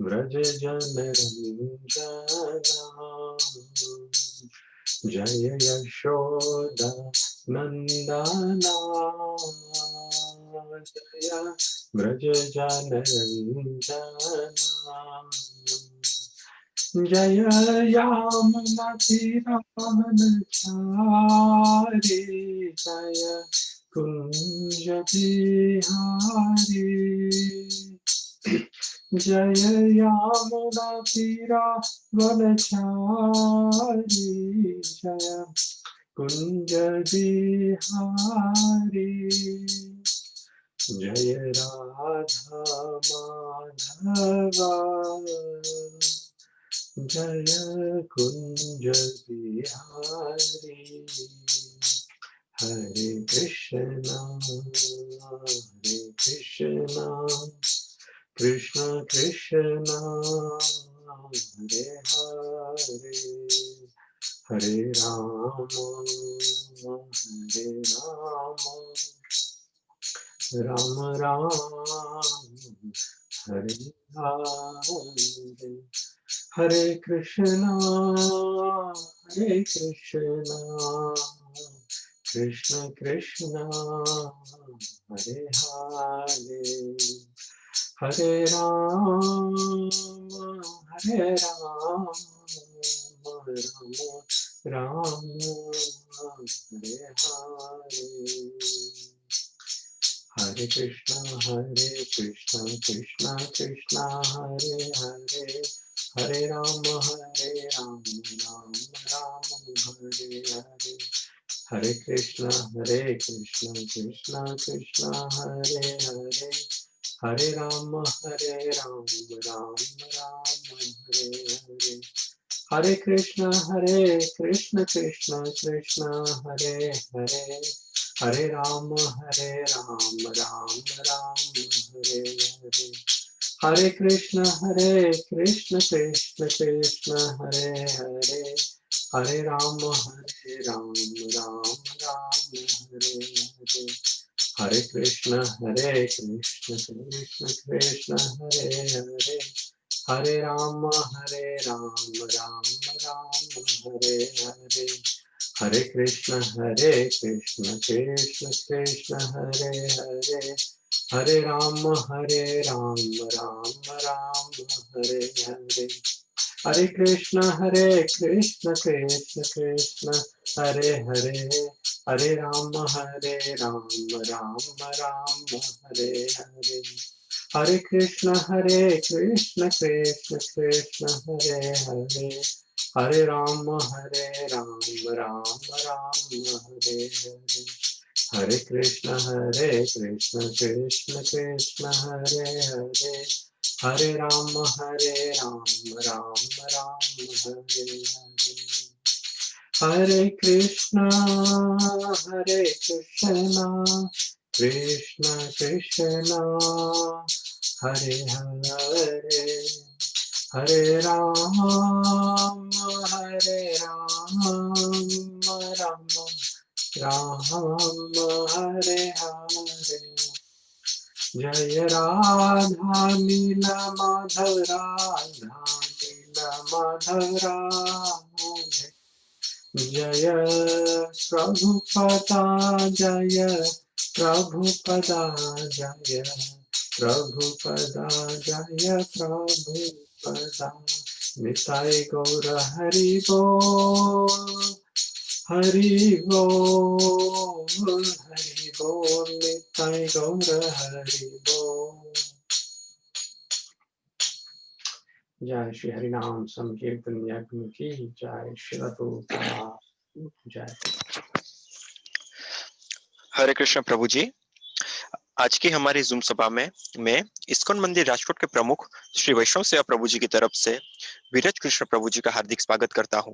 व्रज जनरंजना जय यशोदा नंदना जय व्रज जनरंजना जय यामुना तीरावनचारी जय कुंज बिहारी जय यामुना तीरावनचारी जय कुंज बिहारी जय राधा माधवा जय कुंज बिहारी हरे कृष्णा कृष्ण कृष्ण हरे हरे हरे राम राम राम हरे हरे हरे कृष्णा कृष्ण कृष्ण हरे हरे हरे राम राम हरे हरे हरे कृष्णा कृष्ण कृष्ण हरे हरे हरे राम राम राम हरे हरे हरे कृष्ण कृष्ण कृष्ण हरे हरे हरे राम राम राम हरे हरे हरे कृष्ण कृष्ण कृष्ण हरे हरे हरे राम राम राम हरे हरे हरे कृष्ण कृष्ण कृष्ण हरे हरे हरे राम राम राम हरे हरे हरे कृष्ण कृष्ण कृष्ण हरे हरे हरे राम राम राम हरे हरे हरे कृष्ण कृष्ण कृष्ण हरे हरे हरे राम राम राम हरे हरे हरे कृष्ण कृष्ण कृष्ण हरे हरे हरे राम राम राम हरे हरे हरे कृष्ण कृष्ण कृष्ण हरे हरे हरे राम राम राम हरे हरे हरे कृष्ण कृष्ण कृष्ण हरे हरे हरे राम राम राम हरे हरे हरे कृष्णा कृष्ण कृष्ण हरे हरे हरे राम राम राम हरे हरे जय राधा लीला माधव राधा लीला माधव राधे जय प्रभुपदा जय प्रभुपदा जय प्रभुपदा जय प्रभुपदा निताय गौर हरि बोल हरि बोल निताय गौर हरि बोल। जय श्री हरिनाम संकीर्तन यज्ञ की जय श्री प्रभुपाद जय। हरे कृष्ण प्रभु जी। आज की हमारी जूम सभा में मैं इस्कॉन मंदिर राजकोट के प्रमुख श्री वैष्णव सेवा प्रभु जी की तरफ से विरज कृष्ण प्रभु जी का हार्दिक स्वागत करता हूं।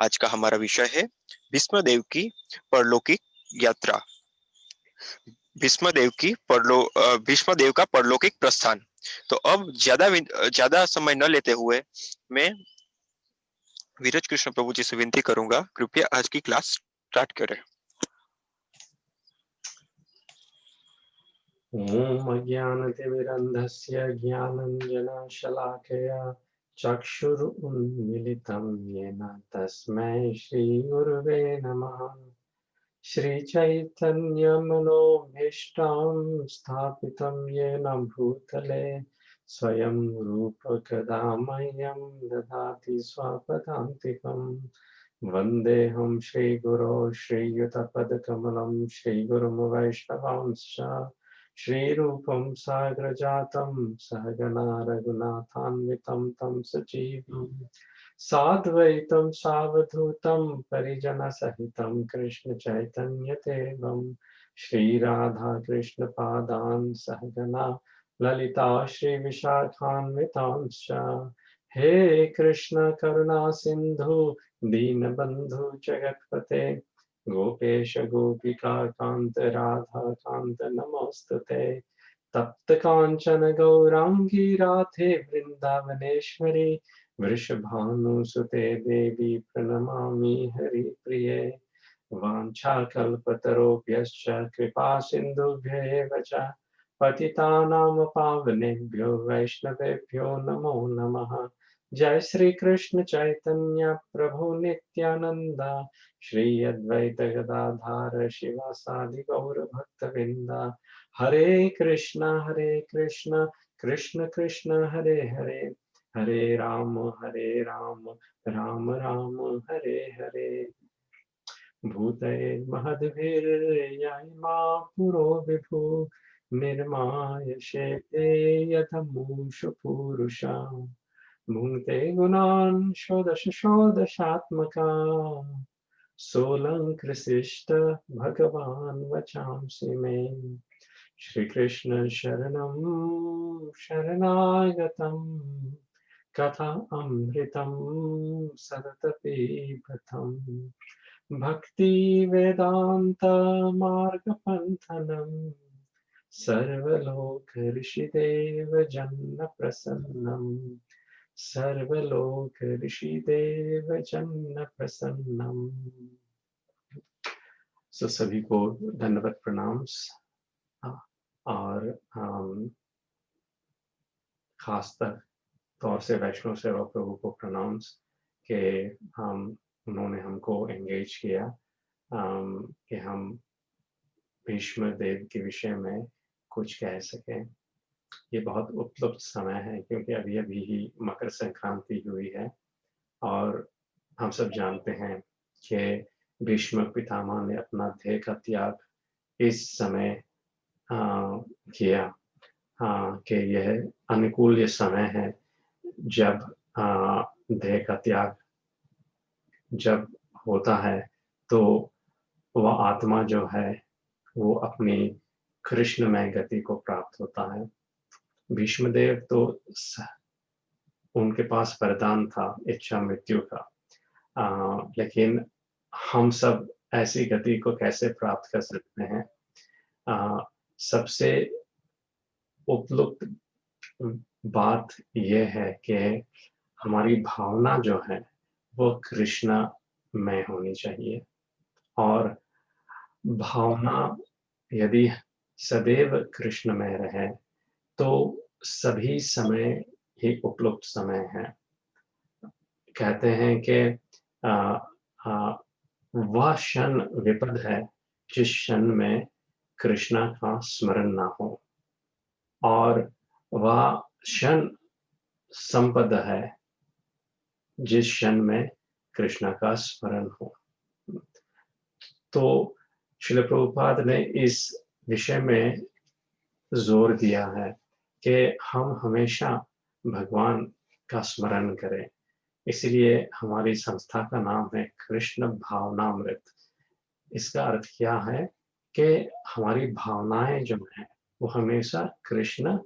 आज का हमारा विषय है भीष्मदेव की परलौकिक यात्रा। भीष्मदेव का परलौकिक प्रस्थान। तो अब ज्यादा समय न लेते हुए मैं विरज कृष्ण प्रभु जी से विनती करूंगा, कृपया आज की क्लास स्टार्ट करें। ॐ अज्ञानतिमिरन्धस्य ज्ञानञ्जनशलाकया चक्षुरुन्मिलितं येन तस्मै श्रीगुरुवे नमः। श्रीचैतन्यमनोभीष्टं स्थापितं येन भूतले स्वयं रूपकदा मह्यं ददाति स्वपदान्तिकम्। वन्देऽहं श्रीगुरो श्रीयुतपदकमलं श्रीगुरुं वैष्णवांश्च श्रीरूपं साग्रजातं सहगणा रघुनाथान्वितं तं सजीवं साद्वैतं सावधूतं परिजनसहितं कृष्णचैतन्यदेवं श्रीराधाकृष्णपादान् सहगणा ललिता श्रीविशाखान्वितांश्च। हे कृष्ण करुणा सिन्धु दीनबन्धु जगत्पते गोपेश गोपिका कान्त राधा कान्त नमोऽस्तुते। तप्त काञ्चन गौराङ्गी राधे वृन्दावनेश्वरी वृषभानुसुते देवी प्रणमामि हरिप्रिये। वाञ्छाकल्पतरुभ्यश्च कृपा सिन्धुभ्येव च पतितानां पावनेभ्यो वैष्णवेभ्यो नमो नमः। जय श्री कृष्ण चैतन्य प्रभु नित्यानंद श्री अद्वैत गदाधार शिवासादि गौर भक्तवृंद। हरे कृष्ण कृष्ण कृष्ण हरे हरे हरे राम राम राम हरे हरे। भूतये महद्भिर्यमा पुरो विभु निर्माय शेते यथमूषु पूरुषा भुङ्क्ते गुणान् षोडश षोडशात्मका सोऽलङ्कृशिष्ट भगवान् वचांसि मे। श्रीकृष्ण शरणं शरणागतं कथा अमृतं सततपिबतं भक्ति वेदान्त मार्गपन्थनं सर्वलोक ऋषिदेव जन्न प्रसन्नम् सर्वलोक ऋषिदेव जन्न प्रसन्नम। सभी को दंडवत प्रणाम और खास तौर से वैष्णव सेवा प्रभु को प्रणाम के उन्होंने हमको एंगेज किया कि हम भीष्म देव के विषय में कुछ कह सकें। ये बहुत उपलब्ध समय है क्योंकि अभी अभी ही मकर संक्रांति हुई है और हम सब जानते हैं कि भीष्म पितामह ने अपना देह का त्याग इस समय किया कि यह अनुकूल ये समय है जब देह का त्याग जब होता है तो वह आत्मा जो है वो अपनी कृष्णमय गति को प्राप्त होता है। भीष्मदेव तो उनके पास वरदान था इच्छा मृत्यु का, लेकिन हम सब ऐसी गति को कैसे प्राप्त कर सकते हैं? सबसे उपयुक्त बात यह है कि हमारी भावना जो है वो कृष्णमय होनी चाहिए और भावना यदि सदैव कृष्णमय रहे तो सभी समय ही उपयुक्त समय है। कहते हैं कि वह क्षण विपद है जिस क्षण में कृष्णा का स्मरण ना हो और वह क्षण संपद है जिस क्षण में कृष्णा का स्मरण हो। तो श्रील प्रभुपाद ने इस विषय में जोर दिया है कि हम हमेशा भगवान का स्मरण करें। इसलिए हमारी संस्था का नाम है कृष्ण भावनामृत। इसका अर्थ क्या है कि हमारी भावनाएं जो हैं वो हमेशा कृष्ण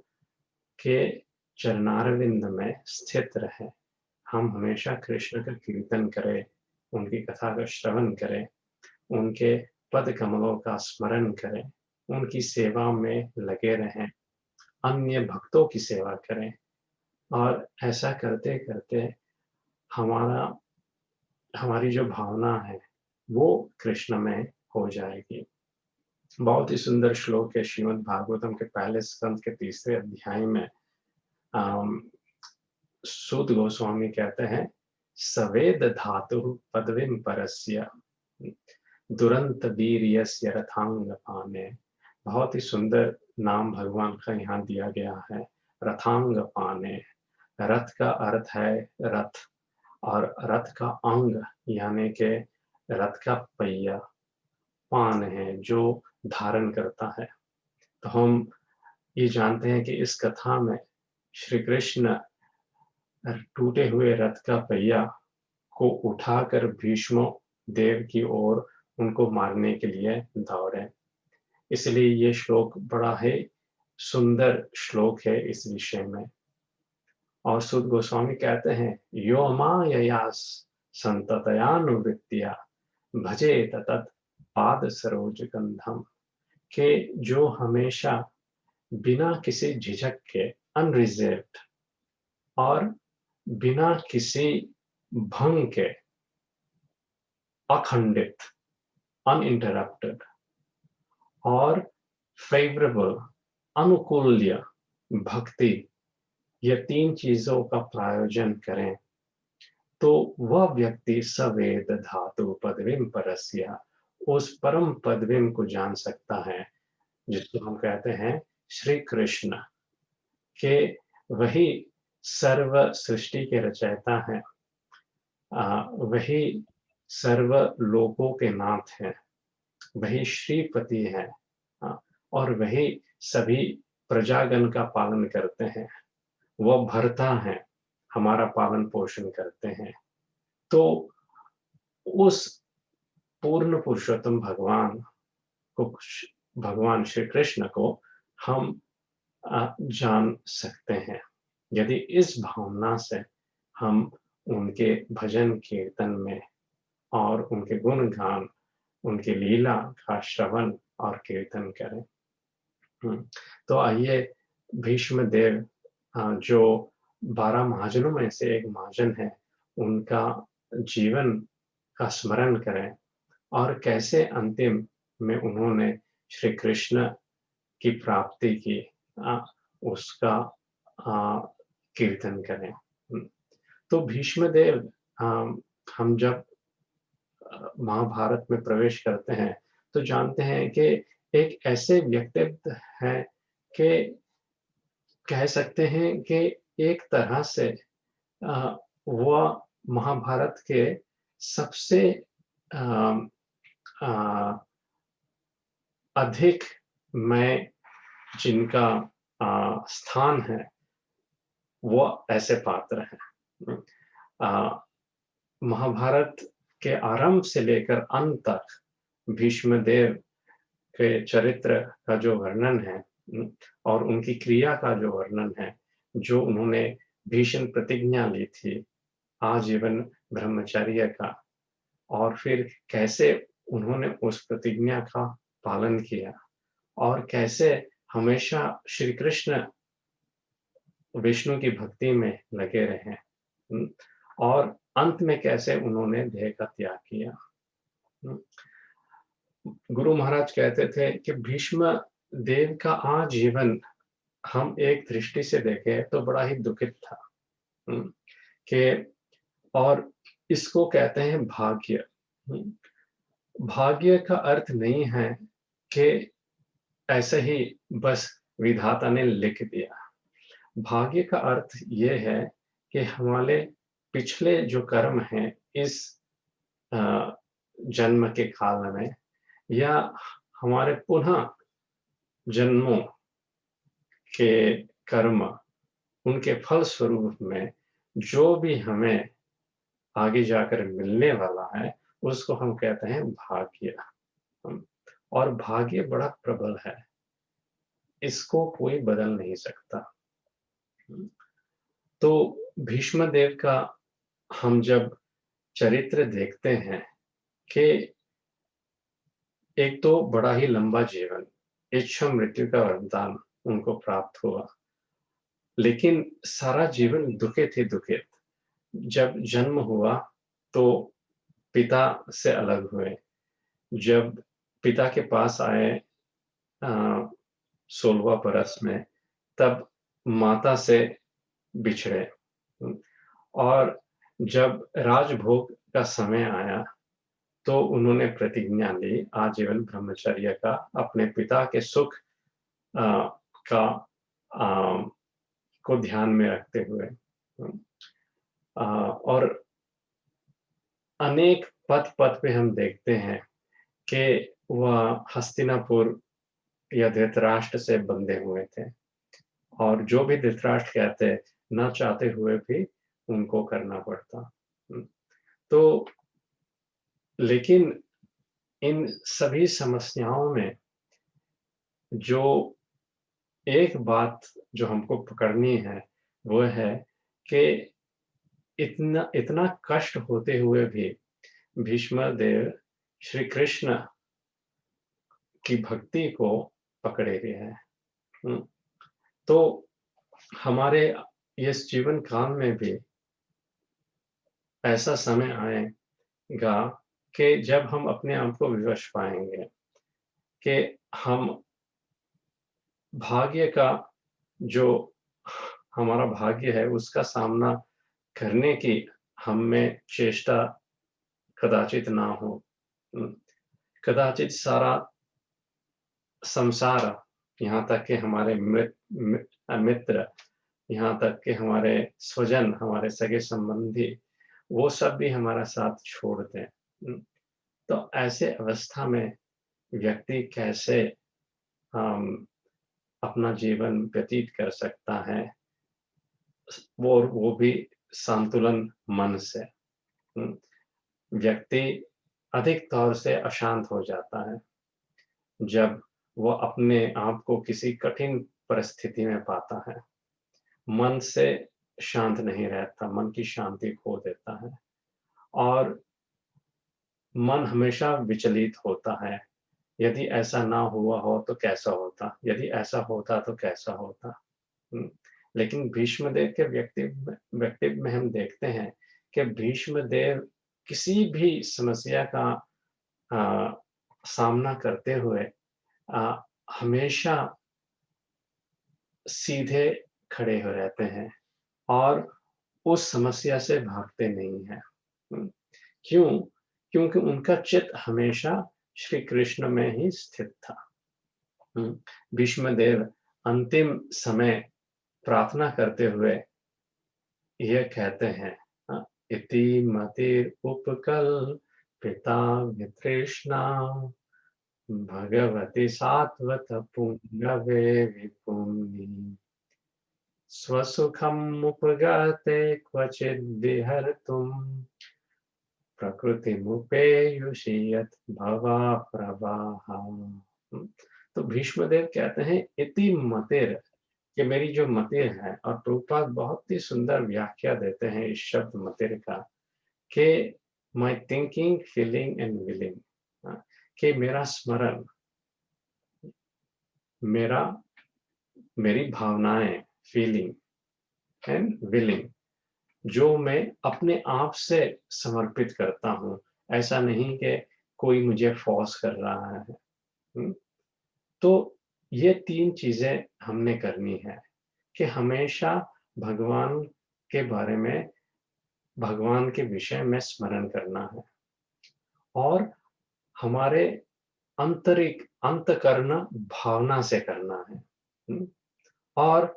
के चरणारविंद में स्थित रहे। हम हमेशा कृष्ण का कीर्तन करें, उनकी कथा का श्रवण करें, उनके पद कमलों का स्मरण करें, उनकी सेवा में लगे रहें, अन्य भक्तों की सेवा करें और ऐसा करते करते हमारी जो भावना है वो कृष्ण में हो जाएगी। बहुत ही सुंदर श्लोक है श्रीमद् भागवतम के पहले स्कंद के तीसरे अध्याय में। अम, सूत गोस्वामी कहते हैं, सवेद धातु पदवीं परस्य दुरंत वीर्यस्य रथांगपाने। बहुत ही सुंदर नाम भगवान का यहाँ दिया गया है, रथांगपाने। रथ का अर्थ है रथ, और रथ का अंग यानी के रथ का पहिया, पान है जो धारण करता है। तो हम ये जानते हैं कि इस कथा में श्री कृष्ण टूटे हुए रथ का पहिया को उठाकर भीष्म देव की ओर उनको मारने के लिए दौड़े। इसलिए ये श्लोक बड़ा ही सुंदर श्लोक है इस विषय में। और सुत गोस्वामी कहते हैं, यो माययास संततयानुवृत्तिया भजेत तत् पाद सरोज गंधम, के जो हमेशा बिना किसी झिझक के, अनरिजर्व्ड और बिना किसी भंग के, अखंडित, अनइंटरप्टेड और फेवरेबल, अनुकूल्य भक्ति, ये तीन चीजों का प्रायोजन करें तो वह व्यक्ति सवेद धातु पदवीं परस्य, उस परम पदवीं को जान सकता है जिसको हम कहते हैं श्री कृष्ण, के वही सर्व सृष्टि के रचयिता हैं, वही सर्व लोकों के नाथ हैं, वही श्रीपति हैं, और वही सभी प्रजागण का पालन करते हैं। वह भरता है, हमारा पालन पोषण करते हैं। तो उस पूर्ण पुरुषोत्तम भगवान को, भगवान श्री कृष्ण को हम जान सकते हैं यदि इस भावना से हम उनके भजन कीर्तन में और उनके गुणगान, उनकी लीला का श्रवण और कीर्तन करें। तो आइए भीष्म देव, जो 12 महाजनों में से एक महाजन है, उनका जीवन का स्मरण करें और कैसे अंतिम में उन्होंने श्री कृष्ण की प्राप्ति की, उसका कीर्तन करें। तो भीष्म देव, हम जब महाभारत में प्रवेश करते हैं तो जानते हैं कि एक ऐसे व्यक्तित्व है कि कह सकते हैं कि एक तरह से वह महाभारत के सबसे अधिक में जिनका स्थान है, वो ऐसे पात्र हैं। महाभारत के आरंभ से लेकर अंत तक भीष्म देव के चरित्र का जो वर्णन है और उनकी क्रिया का जो वर्णन है, जो उन्होंने भीषण प्रतिज्ञा ली थी आजीवन ब्रह्मचर्य का, और फिर कैसे उन्होंने उस प्रतिज्ञा का पालन किया और कैसे हमेशा श्री कृष्ण विष्णु की भक्ति में लगे रहे, और अंत में कैसे उन्होंने देह का त्याग किया। गुरु महाराज कहते थे कि भीष्म देव का आजीवन हम एक दृष्टि से देखें तो बड़ा ही दुखित था, कि और इसको कहते हैं भाग्य। भाग्य का अर्थ नहीं है कि ऐसे ही बस विधाता ने लिख दिया। भाग्य का अर्थ ये है कि हमारे पिछले जो कर्म हैं इस जन्म के काल में, या हमारे पुनः जन्मों के कर्म, उनके फल स्वरूप में जो भी हमें आगे जाकर मिलने वाला है, उसको हम कहते हैं भाग्य। और भाग्य बड़ा प्रबल है, इसको कोई बदल नहीं सकता। तो भीष्म देव का हम जब चरित्र देखते हैं कि एक तो बड़ा ही लंबा जीवन, इच्छा मृत्यु का वरदान उनको प्राप्त हुआ, लेकिन सारा जीवन दुखित ही दुखित। जब जन्म हुआ तो पिता से अलग हुए, जब पिता के पास आए 16वां बरस में, तब माता से बिछड़े। और जब राजभोग का समय आया, तो उन्होंने प्रतिज्ञा ली आजीवन ब्रह्मचर्य का, अपने पिता के सुख अ, का अ, को ध्यान में रखते हुए। और अनेक पद-पद पे हम देखते हैं कि वह हस्तिनापुर या धृतराष्ट्र से बंधे हुए थे, और जो भी धृतराष्ट्र कहते, ना चाहते हुए भी उनको करना पड़ता। तो लेकिन इन सभी समस्याओं में जो एक बात जो हमको पकड़नी है, वो है कि इतना इतना कष्ट होते हुए भी भीष्म देव श्री कृष्ण की भक्ति को पकड़े हुए हैं। हुँ, तो हमारे इस जीवन काल में भी ऐसा समय आएगा कि जब हम अपने आप को विवश पाएँगे कि हम भाग्य का जो हमारा भाग्य है, उसका सामना करने की हम में चेष्टा कदाचित ना हो। हुँ, कदाचित सारा संसार, यहाँ तक कि हमारे मित्र, यहाँ तक कि हमारे स्वजन, हमारे सगे-संबंधी, वो सब भी हमारा साथ छोड़ दें। तो ऐसे अवस्था में व्यक्ति कैसे अपना जीवन व्यतीत कर सकता है, वो भी संतुलन मन से। हुँ, व्यक्ति अधिक तौर से अशांत हो जाता है, जब वो अपने आप को किसी कठिन परिस्थिति में पाता है। मन से शांत नहीं रहता, मन की शांति खो देता है, और मन हमेशा विचलित होता है। यदि ऐसा ना हुआ हो तो कैसा होता? यदि ऐसा होता तो कैसा होता? हुँ, लेकिन भीष्मदेव के व्यक्तित्व में हम देखते हैं कि भीष्मदेव किसी भी समस्या का अ, सामना करते हुए अ, हमेशा सीधे खड़े हो रहते हैं, और उस समस्या से भागते नहीं हैं। हुँ, क्यों? क्योंकि उनका चित्त हमेशा श्री कृष्ण में ही स्थित था। हुँ, भीष्मदेव अंतिम समय प्रार्थना करते हुए ये कहते हैं, इति मतिर् उपकल्पिता वितृष्णा भगवति सात्वत पुण्यवे विपुनि स्वसुखमुपगते क्वचिद्विहर्तुं प्रकृतिमुपेयुषि यत् भवाप्रवाहा। तो भीष्मदेव कहते हैं इति मतिर्, कि मेरी जो मतिर है, और प्रभुपाद बहुत ही सुंदर व्याख्या देते हैं इस शब्द मतिर का, कि my thinking, feeling and willing, कि मेरा स्मरण, मेरा मेरी भावनाएं, फीलिंग एंड विलिंग, जो मैं अपने आप से समर्पित करता हूँ। ऐसा नहीं कि कोई मुझे फोर्स कर रहा है। हुँ, तो ये 3 चीज़ें हमने करनी है, कि हमेशा भगवान के बारे में, भगवान के विषय में स्मरण करना है, और हमारे अंतःकरण भावना से करना है। हुँ, और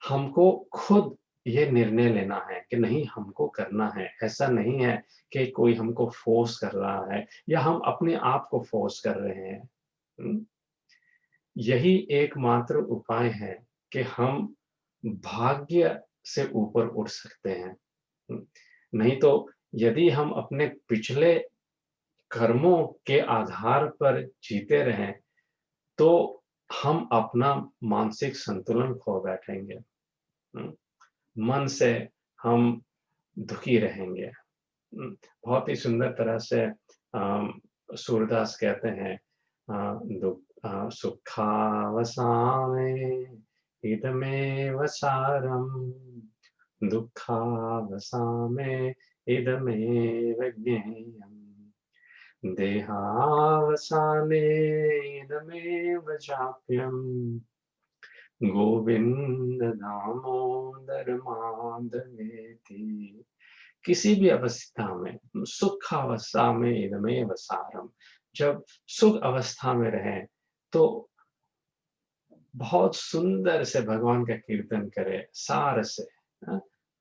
हमको खुद ये निर्णय लेना है कि नहीं, हमको करना है। ऐसा नहीं है कि कोई हमको फ़ोर्स कर रहा है, या हम अपने आप को फ़ोर्स कर रहे हैं। हुँ, यही एकमात्र उपाय है कि हम भाग्य से ऊपर उठ सकते हैं। हुँ, नहीं तो यदि हम अपने पिछले कर्मों के आधार पर जीते रहें, तो हम अपना मानसिक संतुलन खो बैठेंगे। हुँ, मन से हम दुखी रहेंगे। बहुत ही सुंदर तरह से सूरदास कहते हैं, सुखावसाने इदमेव सारम्, दुःखावसाने इदमेव ज्ञेयम्। देहावसाने इदमेव चाप्यम् गोविंद दामोदर माधवेति। किसी भी अवस्था में, सुख अवस्था में इदमेव सारम, जब सुख अवस्था में रहे तो बहुत सुंदर से भगवान का कीर्तन करे सार से। हाँ?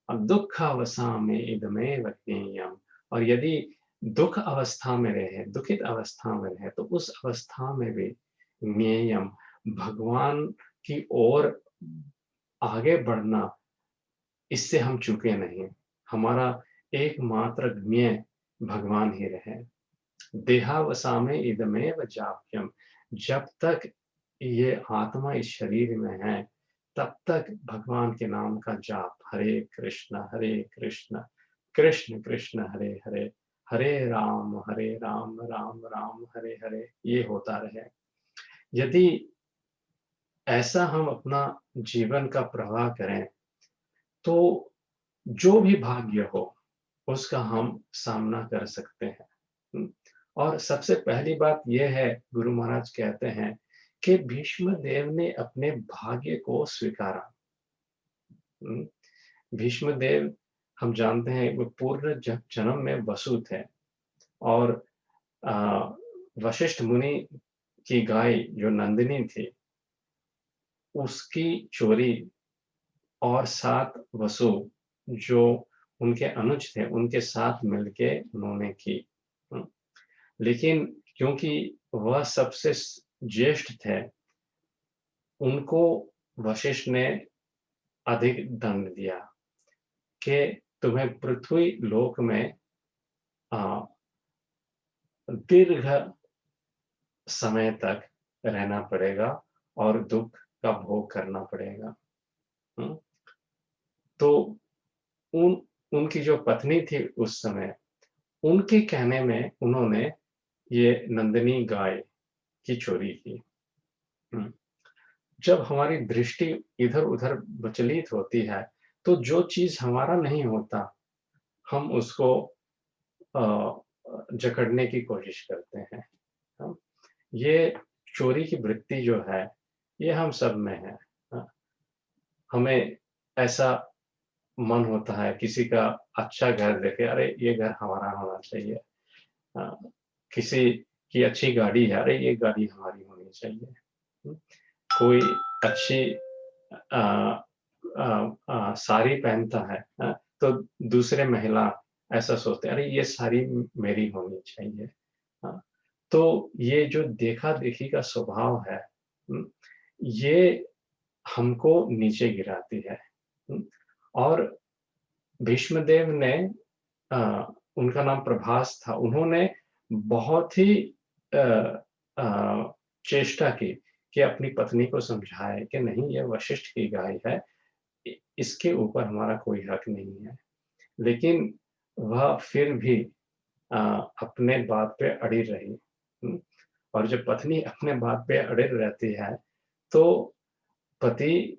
अब दुख अवस्था में इदमेव ज्ञेयम, और यदि दुख अवस्था में रहे, दुखित अवस्था में रहे, तो उस अवस्था में भी ज्ञेयम, भगवान की ओर आगे बढ़ना, इससे हम चूके नहीं। हमारा एकमात्र ज्ञेय भगवान ही रहे। देहावसाने इदमेव जाप्यम, जब तक ये आत्मा इस शरीर में है, तब तक भगवान के नाम का जाप, हरे कृष्ण, कृष्ण कृष्ण हरे हरे, हरे राम, राम राम हरे हरे, ये होता रहे। यदि ऐसा हम अपना जीवन का प्रवाह करें, तो जो भी भाग्य हो, उसका हम सामना कर सकते हैं। और सबसे पहली बात ये है, गुरु महाराज कहते हैं कि भीष्म देव ने अपने भाग्य को स्वीकारा। हुँ, भीष्म देव, हम जानते हैं वो पूर्व जन्म में वसु थे, और अ, वशिष्ठ मुनि की गाय जो नंदिनी थी, उसकी चोरी, और 7 वसु जो उनके अनुज थे, उनके साथ मिलके उन्होंने की। हुँ, लेकिन क्योंकि वह सबसे ज्येष्ठ थे, उनको वशिष्ठ ने अधिक दंड दिया कि तुम्हें पृथ्वी लोक में अ, दीर्घ समय तक रहना पड़ेगा और दुःख का भोग करना पड़ेगा। हुँ, तो उन उनकी जो पत्नी थी उस समय, उनके कहने में उन्होंने ये नंदिनी गाय की चोरी की। हुँ, जब हमारी दृष्टि इधर-उधर विचलित होती है, तो जो चीज़ हमारा नहीं होता, हम उसको अ जकड़ने की कोशिश करते हैं। हाँ, ये चोरी की वृत्ति जो है, ये हम सब में है। हाँ, हमें ऐसा मन होता है, किसी का अच्छा घर देखे, अरे! ये घर हमारा होना चाहिए। हाँ, किसी की अच्छी गाड़ी है, अरे! ये गाड़ी हमारी होनी चाहिए। हुँ, कोई अच्छी अ साड़ी पहनता है, हाँ? तो दूसरे महिला ऐसा सोचते हैं, अरे! ये साड़ी मेरी होनी चाहिए। हाँ, तो ये जो देखा-देखी का स्वभाव है, हुँ, ये हमको नीचे गिराती है। हुँ, और भीष्मदेव ने अ, उनका नाम प्रभास था, उन्होंने बहुत ही अ अ, चेष्टा की कि अपनी पत्नी को समझाएँ कि नहीं, ये वशिष्ठ की गाय है, इसके ऊपर हमारा कोई हक नहीं है। लेकिन वह फिर भी अ, अपने बात पे अड़ी रही। हुँ, और जब पत्नी अपने बात पे अड़े रहती है, तो पति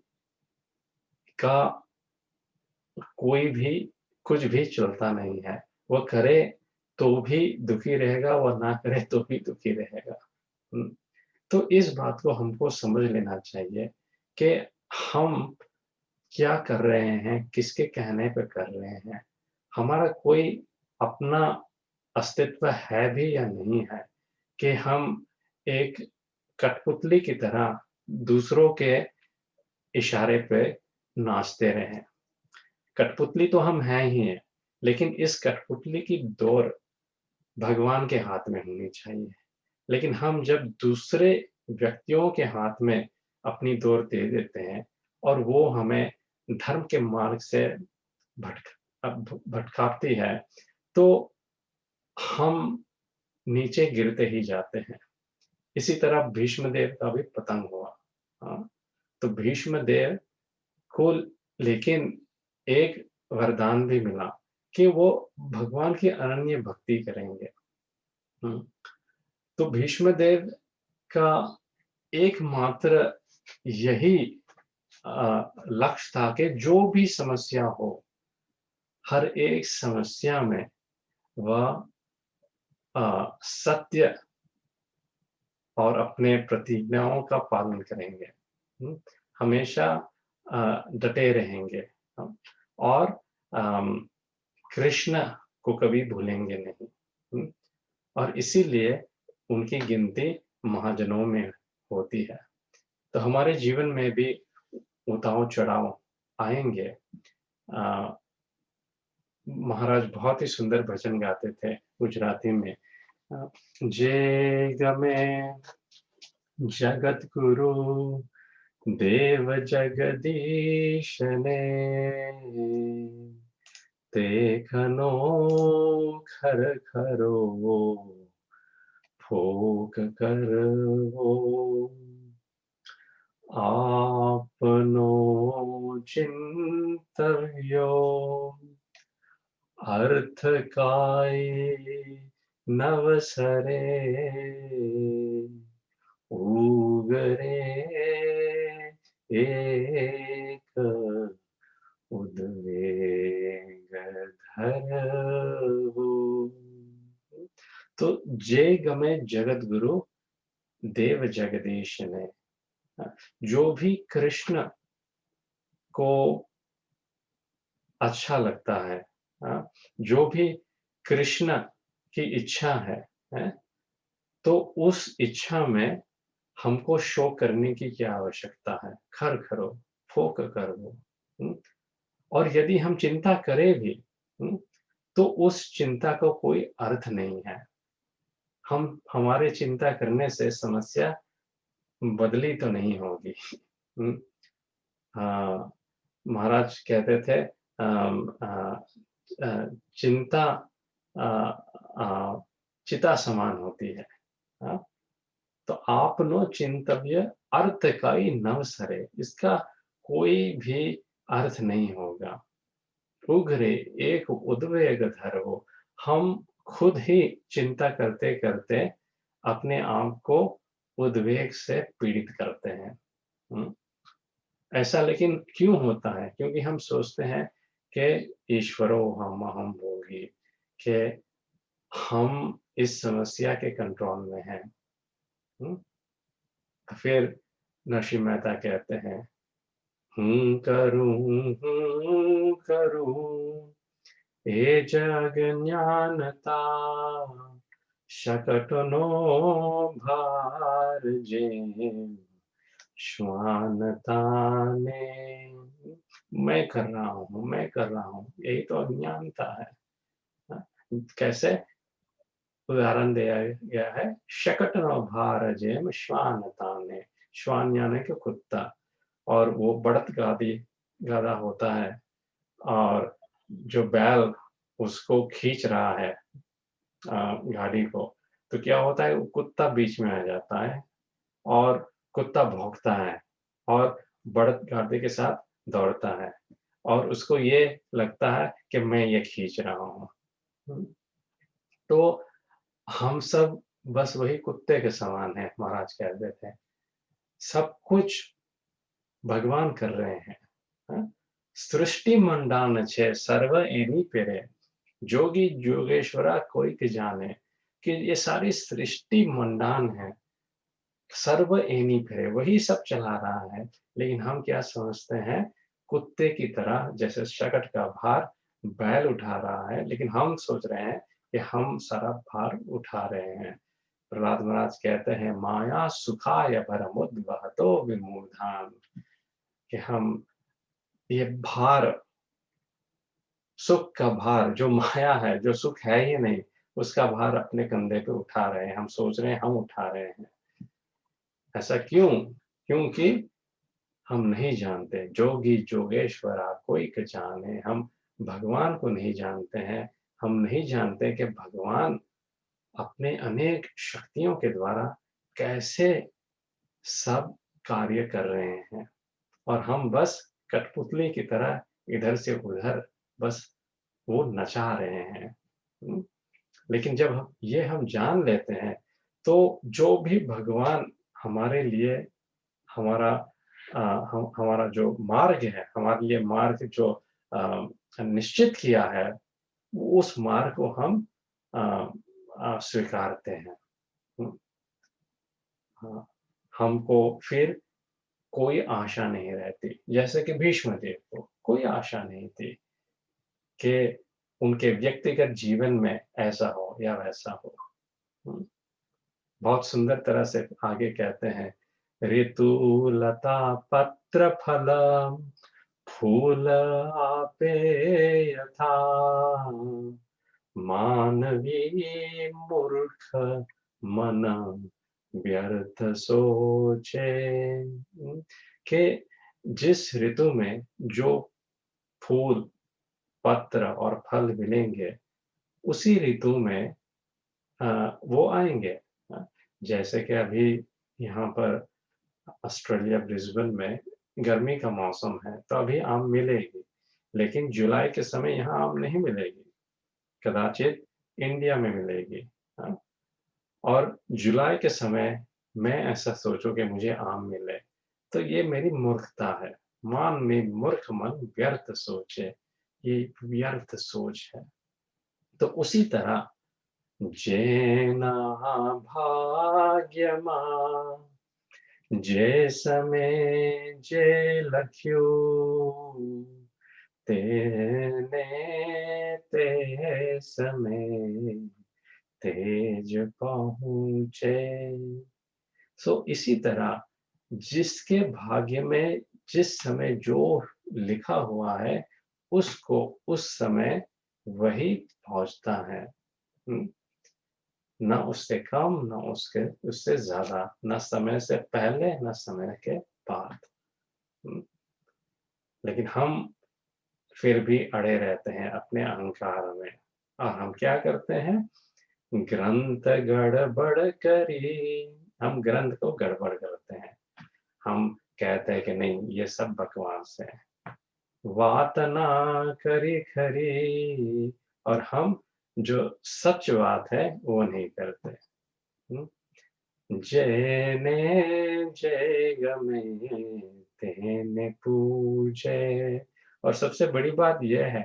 का कोई भी कुछ भी चलता नहीं है। वो करे तो भी दुखी रहेगा, और ना करे तो भी दुखी रहेगा। हुँ, तो इस बात को हमको समझ लेना चाहिए कि हम क्या कर रहे हैं, किसके कहने पे कर रहे हैं। हमारा कोई अपना अस्तित्व है भी या नहीं है, कि हम एक कठपुतली की तरह दूसरों के इशारे पे नाचते रहें। कठपुतली तो हम हैं ही हैं, लेकिन इस कठपुतली की डोर भगवान के हाथ में होनी चाहिए। लेकिन हम जब दूसरे व्यक्तियों के हाथ में अपनी डोर दे देते हैं, और वो हमें धर्म के मार्ग से भटकाती है, तो हम नीचे गिरते ही जाते हैं। इसी तरह भीष्मदेव का भी पतन हुआ। हाँ, तो भीष्मदेव को लेकिन एक वरदान भी मिला कि वो भगवान की अनन्य भक्ति करेंगे। हुँ, तो भीष्मदेव का एकमात्र यही लक्ष्य था कि जो भी समस्या हो, हर एक समस्या में वह सत्य और अपने प्रतिज्ञाओं का पालन करेंगे। हमेशा डटे रहेंगे हम, और कृष्ण को कभी भूलेंगे नहीं। और इसीलिए उनकी गिनती महाजनों में होती है। तो हमारे जीवन में भी उतार-चढ़ाव आएँगे। अ, महाराज बहुत ही सुंदर भजन गाते थे गुजराती में। जे गमे जगद्गुरु देव जगदीश ने देखनो खर खरो फोक करवो आपनो चिंतव्यो अर्थ काय नवसरे उगरे एक उद्वेग धरवो। तो जे गमे जगत गुरु देव जगदीश ने, जो भी कृष्ण को अच्छा लगता है, जो भी कृष्ण की इच्छा है, तो उस इच्छा में हमको शो करने की क्या आवश्यकता है? खर खरो, फोक करवो। और यदि हम चिंता करें भी, हुँ, तो उस चिंता को कोई अर्थ नहीं है। हमारे चिंता करने से समस्या बदली तो नहीं होगी। हुँ, हाँ, महाराज कहते थे चिंता अ चिता समान होती है। हाँ, तो आपनो चिंतव्य अर्थ काई नव सरे, इसका कोई भी अर्थ नहीं होगा। उग्रे एक उद्वेग धरो, हम खुद ही चिंता करते-करते अपने आप को उद्वेग से पीड़ित करते हैं। हुँ? ऐसा लेकिन क्यों होता है? क्योंकि हम सोचते हैं कि ईश्वरो हम अहम भोगी, कि हम इस समस्या के कंट्रोल में हैं। हुँ? फिर नरसिंह मेहता कहते हैं, करूँ, ए जग ज्ञानता, शकटनो भार जेम श्वानता ने। मैं कर रहा हूँ, यही तो अज्ञानता है। हाँ, कैसे? उदाहरण दिया गया है, शकटनो भार जेम श्वानता ने। श्वान यानी कि कुत्ता, और वो बढ़त गाधा होता है, और जो बैल उसको खींच रहा है गाड़ी को, तो क्या होता है, वो कुत्ता बीच में आ जाता है और कुत्ता भौंकता है और बढ़त गाड़ी के साथ दौड़ता है, और उसको ये लगता है कि मैं ये खींच रहा हूँ। हुँ, तो हम सब बस वही कुत्ते के समान हैं, महाराज कहते थे। सब कुछ भगवान कर रहे हैं। हाँ? सृष्टि मंडान छे सर्व एनी पेरे, जोगी जोगेश्वरा कोई के जाने, कि ये सारी सृष्टि मंडान है, सर्व एनी फिरे, वही सब चला रहा है। लेकिन हम क्या समझते हैं, कुत्ते की तरह, जैसे शकट का भार बैल उठा रहा है, लेकिन हम सोच रहे हैं कि हम सारा भार उठा रहे हैं। प्रहलाद महाराज कहते हैं, माया सुखाय परमुद्वहतो विमूढ़ान, कि हम ये भार, सुख का भार, जो माया है, जो सुख है ही नहीं, उसका भार अपने कंधे पे उठा रहे हैं। हम सोच रहे हैं हम उठा रहे हैं। ऐसा क्यों? क्योंकि हम नहीं जानते, जोगी जोगेश्वरा कोई के जाने, हम भगवान को नहीं जानते हैं। हम नहीं जानते कि भगवान अपने अनेक शक्तियों के द्वारा कैसे सब कार्य कर रहे हैं, और हम बस कठपुतली की तरह इधर से उधर बस वो नचा रहे हैं। हुँ? लेकिन जब हम जान लेते हैं, तो जो भी भगवान हमारे लिए, हमारा हमारा जो मार्ग है, हमारे लिए मार्ग जो निश्चित किया है, उस मार्ग को हम अ स्वीकारते हैं। हम्म, हाँ, हमको फिर कोई आशा नहीं रहती, जैसे कि भीष्म देव को कोई आशा नहीं थी कि उनके व्यक्तिगत जीवन में ऐसा हो या वैसा हो। हम्म, बहुत सुंदर तरह से आगे कहते हैं, ऋतु लता पत्र फल फूल आपे यथा, मानवी मूर्ख मन व्यर्थ सोचे। कि जिस ऋतु में जो फूल, पत्र और फल मिलेंगे, उसी ऋतु में वो आएँगे। अ, जैसे कि अभी यहाँ पर ऑस्ट्रेलिया ब्रिस्बेन में गर्मी का मौसम है, तो अभी आम मिलेगी, लेकिन जुलाई के समय यहाँ आम नहीं मिलेगी, कदाचित इंडिया में मिलेगी। हाँ, और जुलाई के समय मैं ऐसा सोचूँ कि मुझे आम मिले, तो ये मेरी मूर्खता है। मान में मूर्ख मन व्यर्थ सोचे, ये व्यर्थ सोच है। तो उसी तरह जेना भाग्यमा जे समय जे लख्યું તેને તે समय तेज पहुँचे। सो इसी तरह जिसके भाग्य में जिस समय जो लिखा हुआ है, उसको उस समय वही पहुँचता है। हुँ? ना उससे कम, ना उससे ज़्यादा, ना समय से पहले, ना समय के बाद। हुँ, लेकिन हम फिर भी अड़े रहते हैं अपने अहंकार में और हम क्या करते हैं? ग्रंथ गड़बड़ करी, हम ग्रंथ को गड़बड़ करते हैं। हम कहते हैं कि नहीं, ये सब बकवास है। वात ना करी खरी, और हम जो सच बात है, वो नहीं करते। हुँ? जेने जय गमे तेने पूजे। और सबसे बड़ी बात ये है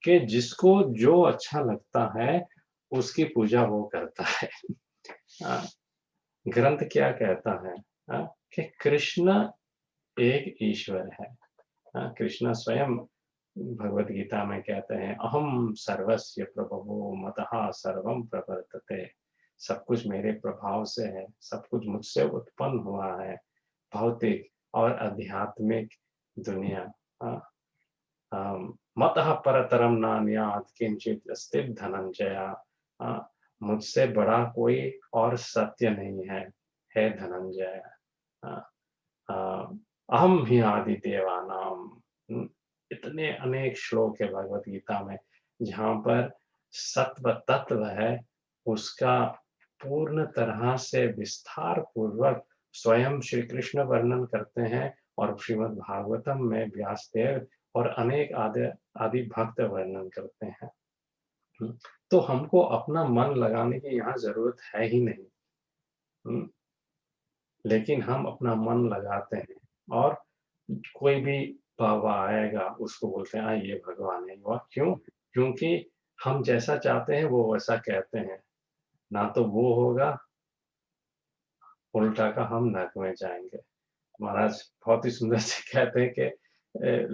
कि जिसको जो अच्छा लगता है, उसकी पूजा वो करता है। हाँ, ग्रंथ क्या कहता है? हाँ, कि कृष्ण एक ईश्वर है। हाँ, कृष्ण स्वयं भगवद गीता में कहते हैं, अहम सर्वस्य प्रभवो मतः सर्वं प्रवर्तते। सब कुछ मेरे प्रभाव से है, सब कुछ मुझसे उत्पन्न हुआ है। भौतिक और आध्यात्मिक दुनिया। हाँ, मतः परतरम नान्यात् किंचित अस्ति धनंजय। हाँ, मुझसे बड़ा कोई और सत्य नहीं है, हे धनंजय। हाँ, अहम ही आदि देवानाम। हुँ, इतने अनेक श्लोक है भगवत गीता में, जहाँ पर सत्व तत्व है, उसका पूर्ण तरह से विस्तार पूर्वक स्वयं श्री कृष्ण वर्णन करते हैं और श्रीमद् भागवतम में व्यासदेव और अनेक आदि भक्त वर्णन करते हैं। हुँ, तो हमको अपना मन लगाने की यहाँ ज़रूरत है ही नहीं। हुँ, लेकिन हम अपना मन लगाते हैं और कोई भी बाबा आएगा, उसको बोलते हैं, ये भगवान है। वह क्यों? क्योंकि हम जैसा चाहते हैं वो वैसा कहते हैं। ना तो वो होगा, उल्टा का हम नरक में जाएँगे। महाराज बहुत ही सुंदर से कहते हैं कि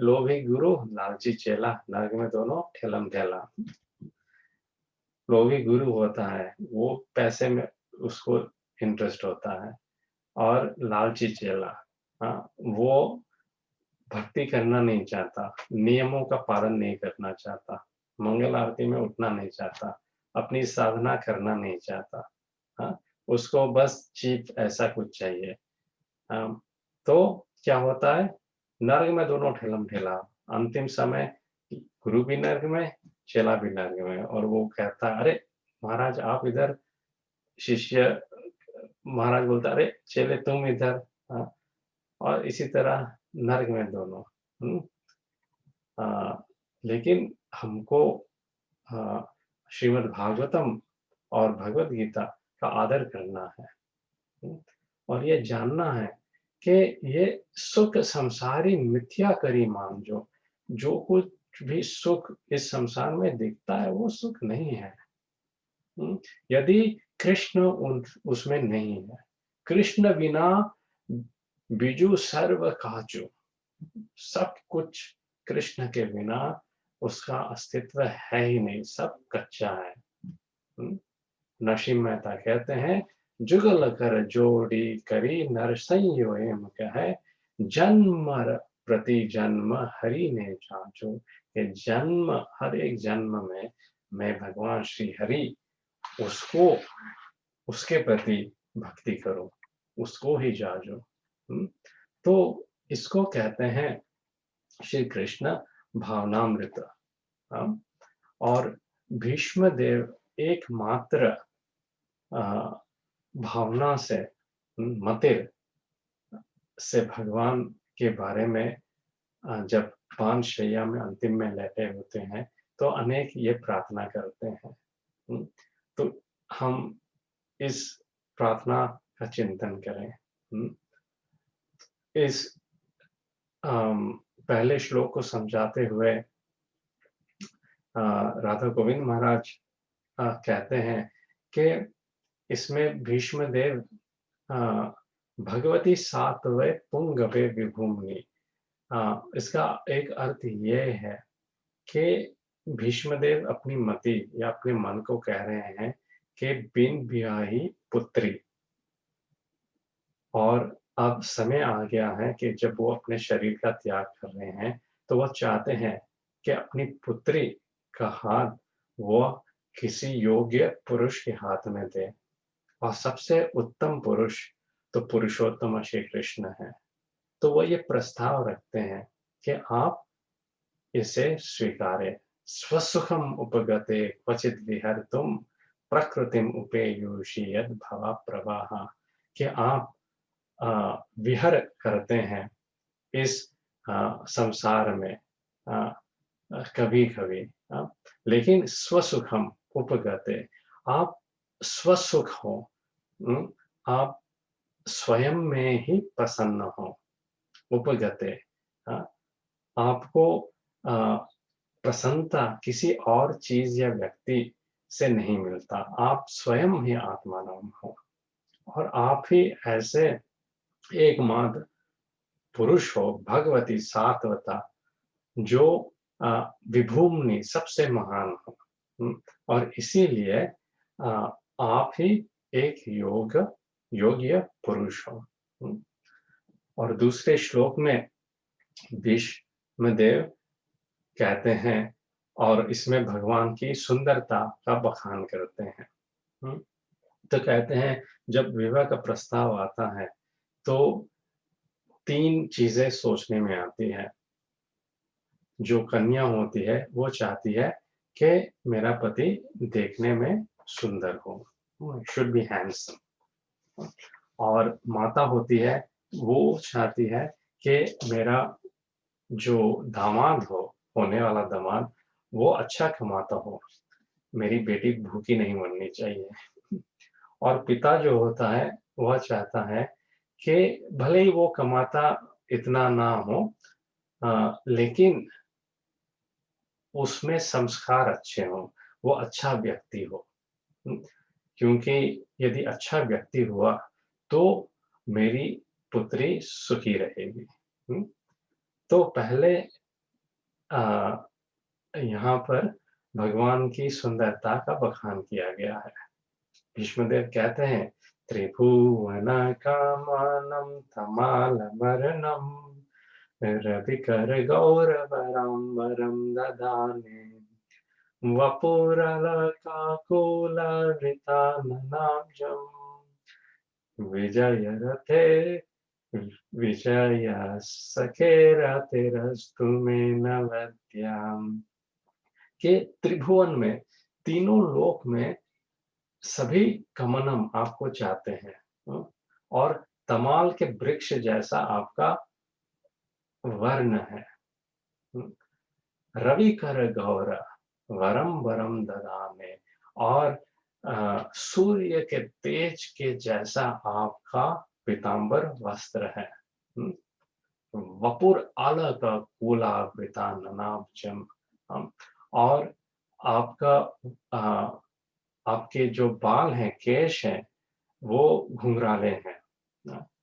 लोभी गुरु लालची चेला, नरक में दोनों ठेलम-ठेला। लोभी गुरु होता है, वो पैसे में उसको इंटरेस्ट होता है, और लालची चेला, हाँ, वो भक्ति करना नहीं चाहता, नियमों का पालन नहीं करना चाहता, मंगल आरती में उठना नहीं चाहता, अपनी साधना करना नहीं चाहता। हाँ, उसको बस चीप ऐसा कुछ चाहिए। तो क्या होता है? नरक में दोनों ठेलम-ठेला। अंतिम समय गुरु भी नरक में, चेला भी नरक में, और वो कहता है, "अरे! महाराज आप इधर", शिष्य महाराज बोलता है, "अरे! चेले तुम इधर।" हाँ, और इसी तरह नरक में दोनों। हुँ? अ, लेकिन हमको अ, श्रीमद् भागवतम और भगवद गीता का आदर करना है। हुँ? और ये जानना है कि ये सुख संसारी मिथ्या करी मान, जो कुछ भी सुख इस संसार में दिखता है, वो सुख नहीं है। यदि कृष्ण उसमें नहीं है, कृष्ण बिना बिजु सर्व काजू, सब कुछ कृष्ण के बिना उसका अस्तित्व है ही नहीं, सब कच्चा है। नरसिंह मेहता कहते हैं, जुगल कर जोड़ी करी नर संयोग कहे, जन्म प्रति जन्म हरि ने जांचो, कि जन्म, हर एक जन्म में मैं भगवान श्री हरि उसको, उसके प्रति भक्ति करो, उसको ही जाजो। तो इसको कहते हैं श्री कृष्ण भावनामृत। और भीष्म देव एकमात्र भावना से, मतिर से भगवान के बारे में जब पानशैया में अंतिम में लेटे होते हैं, तो अनेक ये प्रार्थना करते हैं। तो हम इस प्रार्थना का चिंतन करें। इस पहले श्लोक को समझाते हुए राधा गोविंद महाराज कहते हैं कि इसमें भीष्म देव भगवती सात्वे पुंगवे विभूमि, इसका एक अर्थ ये है कि भीष्मदेव अपनी मति या अपने मन को कह रहे हैं कि बिन ब्याही पुत्री, और अब समय आ गया है कि जब वो अपने शरीर का त्याग कर रहे हैं, तो वह चाहते हैं कि अपनी पुत्री का हाथ वो किसी योग्य पुरुष के हाथ में दे, और सबसे उत्तम पुरुष तो पुरुषोत्तम श्री कृष्ण है। तो वो ये प्रस्ताव रखते हैं कि आप इसे स्वीकारें। स्वसुखम उपगते क्वचित विहर्तुम प्रकृतिम उपेयुषि यद भव प्रवाह, कि आप विहर करते हैं इस संसार में कभी-कभी, लेकिन स्वसुखम उपगते, आप स्वसुख हो, आप स्वयं में ही प्रसन्न हो। उपगते, आपको प्रसन्नता किसी और चीज या व्यक्ति से नहीं मिलता, आप स्वयं ही आत्माराम हो, और आप ही ऐसे एकमात्र पुरुष हो, भगवती सात्वता, जो विभूमि सबसे महान हो। और इसीलिए आप ही एक योग्य पुरुष हो। और दूसरे श्लोक में भीष्मदेव कहते हैं, और इसमें भगवान की सुंदरता का बखान करते हैं। तो कहते हैं, जब विवाह का प्रस्ताव आता है तो 3 चीजें सोचने में आती है। जो कन्या होती है वो चाहती है कि मेरा पति देखने में सुंदर हो, शुड बी हैंडसम। और माता होती है, वो चाहती है कि मेरा जो दामाद हो, होने वाला दामाद, वो अच्छा कमाता हो, मेरी बेटी भूखी नहीं मरनी चाहिए। और पिता जो होता है, वह चाहता है कि भले ही वो कमाता इतना ना हो, लेकिन उसमें संस्कार अच्छे हों, वो अच्छा व्यक्ति हो। क्योंकि यदि अच्छा व्यक्ति हुआ, तो मेरी पुत्री सुखी रहेगी। तो पहले यहाँ पर भगवान की सुंदरता का बखान किया गया है। भीष्मदेव कहते हैं, त्रिभुवनकामानं तमालमर्णं रविकर गौरवराम्बरं ददाने वपुरलकाकुलवृताननाब्जं विजयरथे विजयसखेरतिरस्तु मे नवद्याम्, के त्रिभुवन में, तीनों लोक में सभी कमनम आपको चाहते हैं, और तमाल के वृक्ष जैसा आपका वर्ण है। रवि कर गौर वरम वरम ददामे, और सूर्य के तेज के जैसा आपका पीतांबर वस्त्र है। वपुर अलक कूलावृता ननाब्जम, और आपका आपके जो बाल हैं, केश हैं, वो घुंघराले हैं।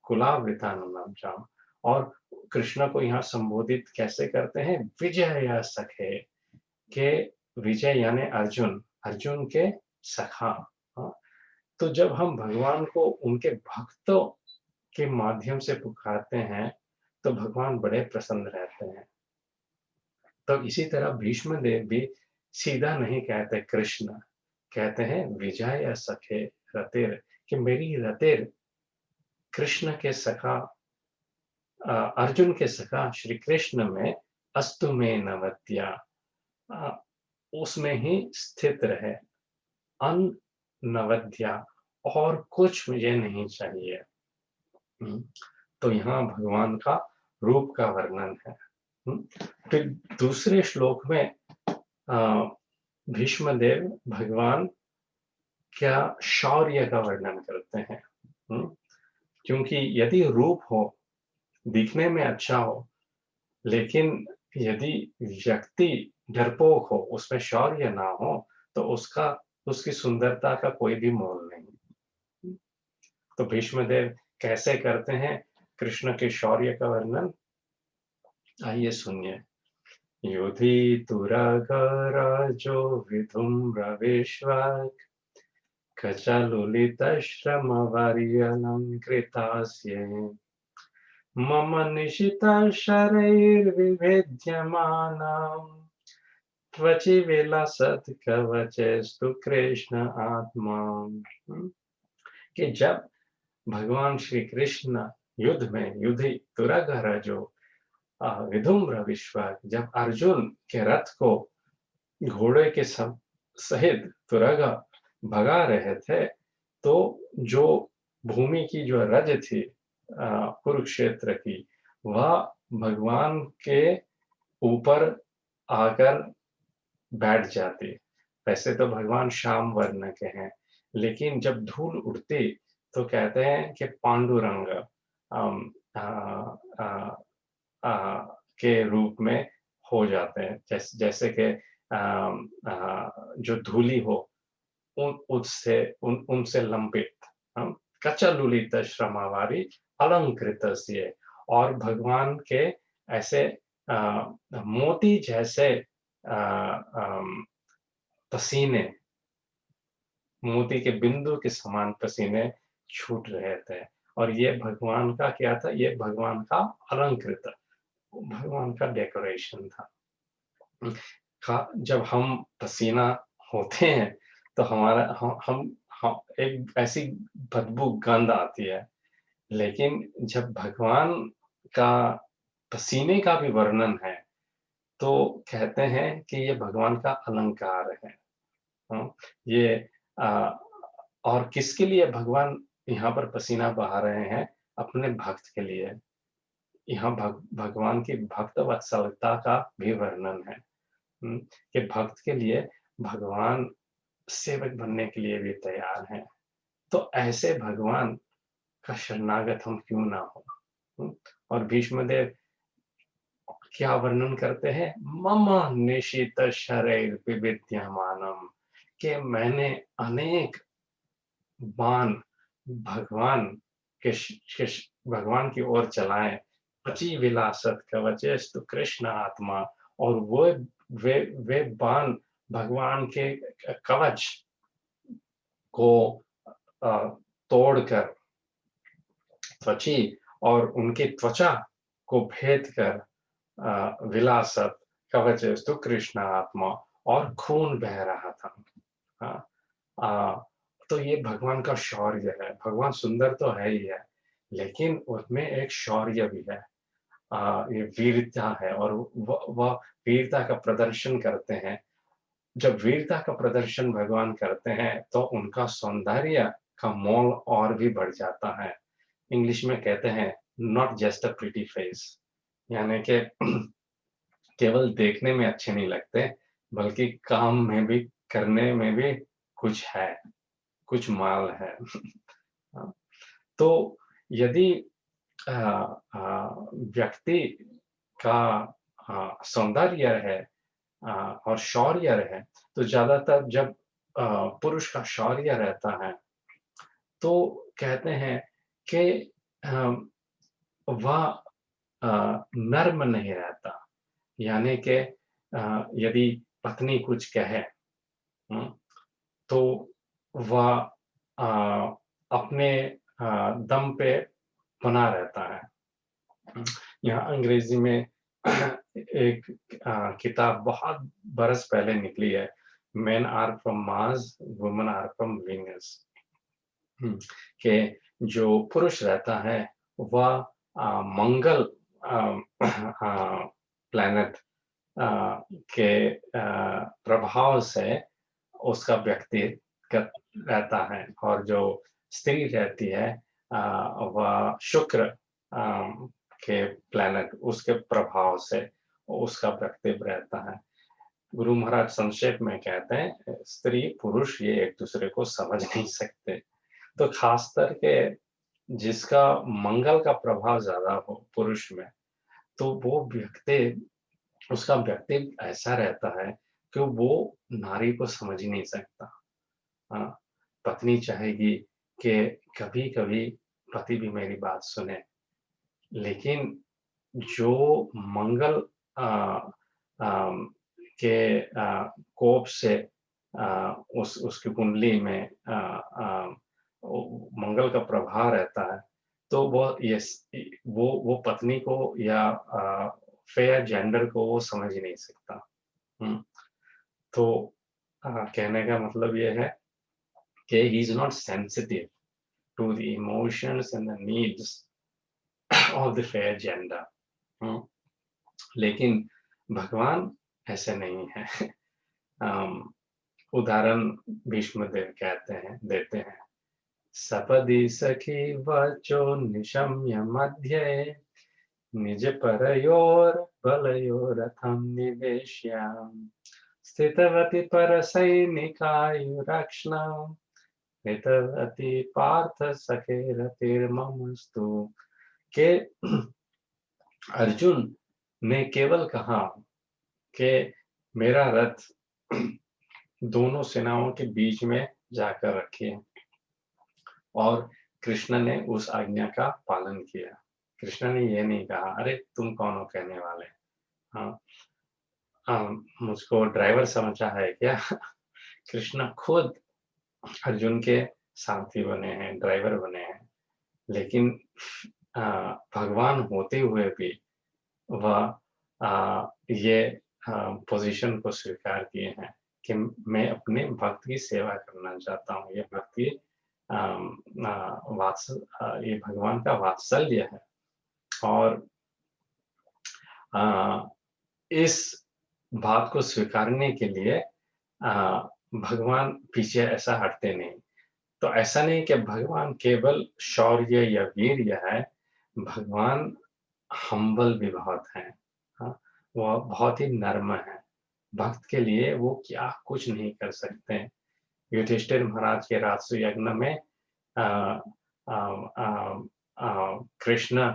कुलावृतानुनम। और कृष्ण को यहाँ संबोधित कैसे करते हैं? विजय सखे, के विजय यानी अर्जुन, अर्जुन के सखा। हाँ, तो जब हम भगवान को उनके भक्तों के माध्यम से पुकारते हैं, तो भगवान बड़े प्रसन्न रहते हैं। तो इसी तरह भीष्म देव भी सीधा नहीं कहते कृष्ण, कहते हैं विजय सखे रतिर, कि मेरी रतिर कृष्ण के सखा, अर्जुन के सखा श्री कृष्ण में अस्तु में नवत्या, अ, उसमें ही स्थित रहे, नवद्या, और कुछ मुझे नहीं चाहिए। तो यहाँ भगवान का रूप का वर्णन है। फिर दूसरे श्लोक में भीष्म देव भगवान क्या शौर्य का वर्णन करते हैं। क्योंकि यदि रूप हो, दिखने में अच्छा हो, लेकिन यदि व्यक्ति डरपोक हो, उसमें शौर्य ना हो, तो उसकी सुंदरता का कोई भी मोल नहीं। तो भीष्मदेव कैसे करते हैं कृष्ण के शौर्य का वर्णन? आइए सुनिए। युधितुरगराजो विधुम्रविश्वाक् कचलुलितश्रमवर्यलङ्कृतास्ये मम निशितशरैर्विभेद्यमानाम् त्वचि विलसत्कवचेस्तु कृष्ण आत्मा। कि जब भगवान श्री कृष्ण युद्ध में तुरग जो विधुम्र विश्वाक, जब अर्जुन के रथ को घोड़े के सहित तुरगा भगा रहे थे, तो जो भूमि की जो रज थी कुरुक्षेत्र की, वह भगवान के ऊपर आकर बैठ जाती। वैसे तो भगवान श्याम वर्ण के हैं, लेकिन जब धूल उड़ती तो कहते हैं कि पांडुरंग अम, आ, आ, आ, के रूप में हो जाते हैं, जैसे कि जो धूली हो उनसे लंबित, हम कचलुलित श्रमावारी अलंकृत से, और भगवान के ऐसे मोती जैसे पसीने, मोती के बिंदु के समान पसीने छूट रहे थे। और ये भगवान का क्या था? ये भगवान का अलंकृत, भगवान का डेकोरेशन था। जब हम पसीना होते हैं तो हमारा हम एक ऐसी बदबू गंध आती है, लेकिन जब भगवान का पसीने का भी वर्णन है, तो कहते हैं कि ये भगवान का अलंकार है। ये और किसके लिए भगवान यहाँ पर पसीना बहा रहे हैं? अपने भक्त के लिए। यहाँ भगवान की भक्त वत्सलता का भी वर्णन है। कि भक्त के लिए भगवान सेवक बनने के लिए भी तैयार हैं। तो ऐसे भगवान का शरणागत हम क्यों ना हो? और भीष्मदेव क्या वर्णन करते हैं? मम निशित शरैर विविध्यमानम, कि मैंने अनेक बाण भगवान के भगवान की ओर चलाए। पची विलासत कवचेस्तु कृष्ण आत्मा, और वे बाण भगवान के कवच को तोड़कर, त्वची और उनकी त्वचा को भेद कर विलासत कवचेस्तु कृष्ण आत्मा, और खून बह रहा था। हाँ, तो ये भगवान का शौर्य है। भगवान सुंदर तो है ही है, लेकिन उसमें एक शौर्य भी है। ये वीरता है, और वह वीरता का प्रदर्शन करते हैं। जब वीरता का प्रदर्शन भगवान करते हैं, तो उनका सौंदर्य का मोल और भी बढ़ जाता है। इंग्लिश में कहते हैं not just a pretty face, यानी कि केवल देखने में अच्छे नहीं लगते, बल्कि काम में भी, करने में भी कुछ है, कुछ माल है। हाँ, तो यदि व्यक्ति का सौंदर्य है और शौर्य है, तो ज़्यादातर जब पुरुष का शौर्य रहता है, तो कहते हैं कि अ, वह नर्म नहीं रहता। यानी कि यदि पत्नी कुछ कहे, हुँ, तो वह अपने दम पे बना रहता है। यहाँ अंग्रेज़ी में एक किताब बहुत बरस पहले निकली है, men are from Mars, women are from Venus. हुँ, कि जो पुरुष रहता है वह मंगल प्लैनेट के प्रभाव से उसका व्यक्तिगत रहता है, और जो स्त्री रहती है वह शुक्र के प्लैनेट उसके प्रभाव से उसका व्यक्तित्व रहता है। गुरु महाराज संक्षेप में कहते हैं, स्त्री पुरुष ये एक दूसरे को समझ नहीं सकते। तो खास करके जिसका मंगल का प्रभाव ज़्यादा हो पुरुष में, तो वो उसका व्यक्तित्व ऐसा रहता है कि वो नारी को समझ ही नहीं सकता। हाँ, पत्नी चाहेगी कि कभी-कभी पति भी मेरी बात सुने, लेकिन जो मंगल अ, अम, के कोप से उस उसकी कुंडली में मंगल का प्रभाव रहता है, तो वो पत्नी को या फेयर जेंडर को वो समझ ही नहीं सकता। हुँ, तो कहने का मतलब ये है कि he is not sensitive to the emotions and the needs of the fair gender. हुँ, लेकिन भगवान ऐसे नहीं है। अम, उदाहरण भीष्मदेव देते हैं। सपदि सखी वचो निशम्य मध्ये निजपरयोर्बलयोरथं निवेश्याम् स्थितवति परसैनिकायुरक्ष्णाम् हितवती पार्थ सखेरतिर्ममस्तु। के अर्जुन ने केवल कहा कि मेरा रथ दोनों सेनाओं के बीच में जाकर रखिए, और कृष्ण ने उस आज्ञा का पालन किया। कृष्ण ने ये नहीं कहा, "अरे! तुम कौन हो कहने वाले? हाँ, मुझको ड्राइवर समझा है क्या?" कृष्ण खुद अर्जुन के सारथी बने हैं, ड्राइवर बने हैं। लेकिन अ, भगवान होते हुए भी वह ये पोज़ीशन को स्वीकार किए हैं कि मैं अपने भक्त की सेवा करना चाहता हूँ। ये भक्ति ये भगवान का वात्सल्य है। और अ, इस बात को स्वीकारने के लिए भगवान पीछे ऐसा हटते नहीं। तो ऐसा नहीं कि भगवान केवल शौर्य या वीर्य है, भगवान हम्बल भी बहुत हैं। हाँ, वो बहुत ही नर्म हैं। भक्त के लिए वो क्या कुछ नहीं कर सकते हैं। युधिष्ठिर महाराज के राजसूय यज्ञ में अ अ अ कृष्ण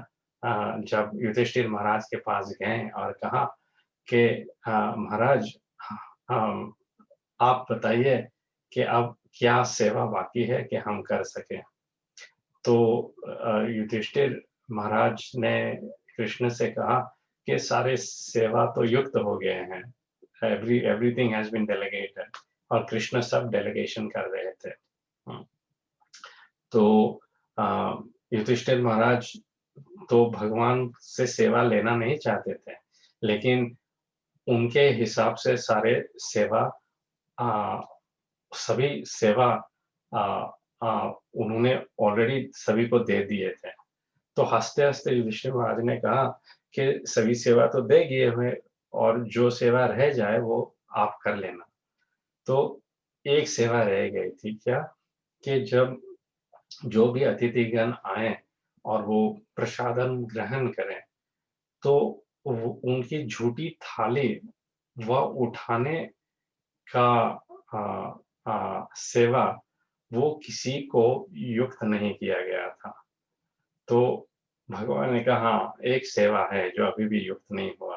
जब युधिष्ठिर महाराज के पास गए और कहा कि महाराज, अम, आप बताइए कि अब क्या सेवा बाकी है कि हम कर सकें? तो युधिष्ठिर महाराज ने कृष्ण से कहा कि सारे सेवा तो युक्त हो गए हैं। एवरीथिंग हैज़ बीन डेलीगेटेड, और कृष्ण सब डेलीगेशन कर रहे थे। हुँ, तो अ, युधिष्ठिर महाराज तो भगवान से सेवा लेना नहीं चाहते थे, लेकिन उनके हिसाब से सारे सेवा अ, सभी सेवा अ उन्होंने ऑलरेडी सभी को दे दिए थे। तो हँसते-हँसते युधिष्ठिर महाराज ने कहा कि सभी सेवा तो दे दिए हुए, और जो सेवा रह जाए वो आप कर लेना। तो एक सेवा रह गई थी, क्या? कि जब जो भी अतिथिगण आएँ और वो प्रसादम ग्रहण करें, तो वो उनकी झूठी थाली वह उठाने का सेवा वो किसी को युक्त नहीं किया गया था। तो भगवान ने कहा, हाँ, एक सेवा है जो अभी भी युक्त नहीं हुआ।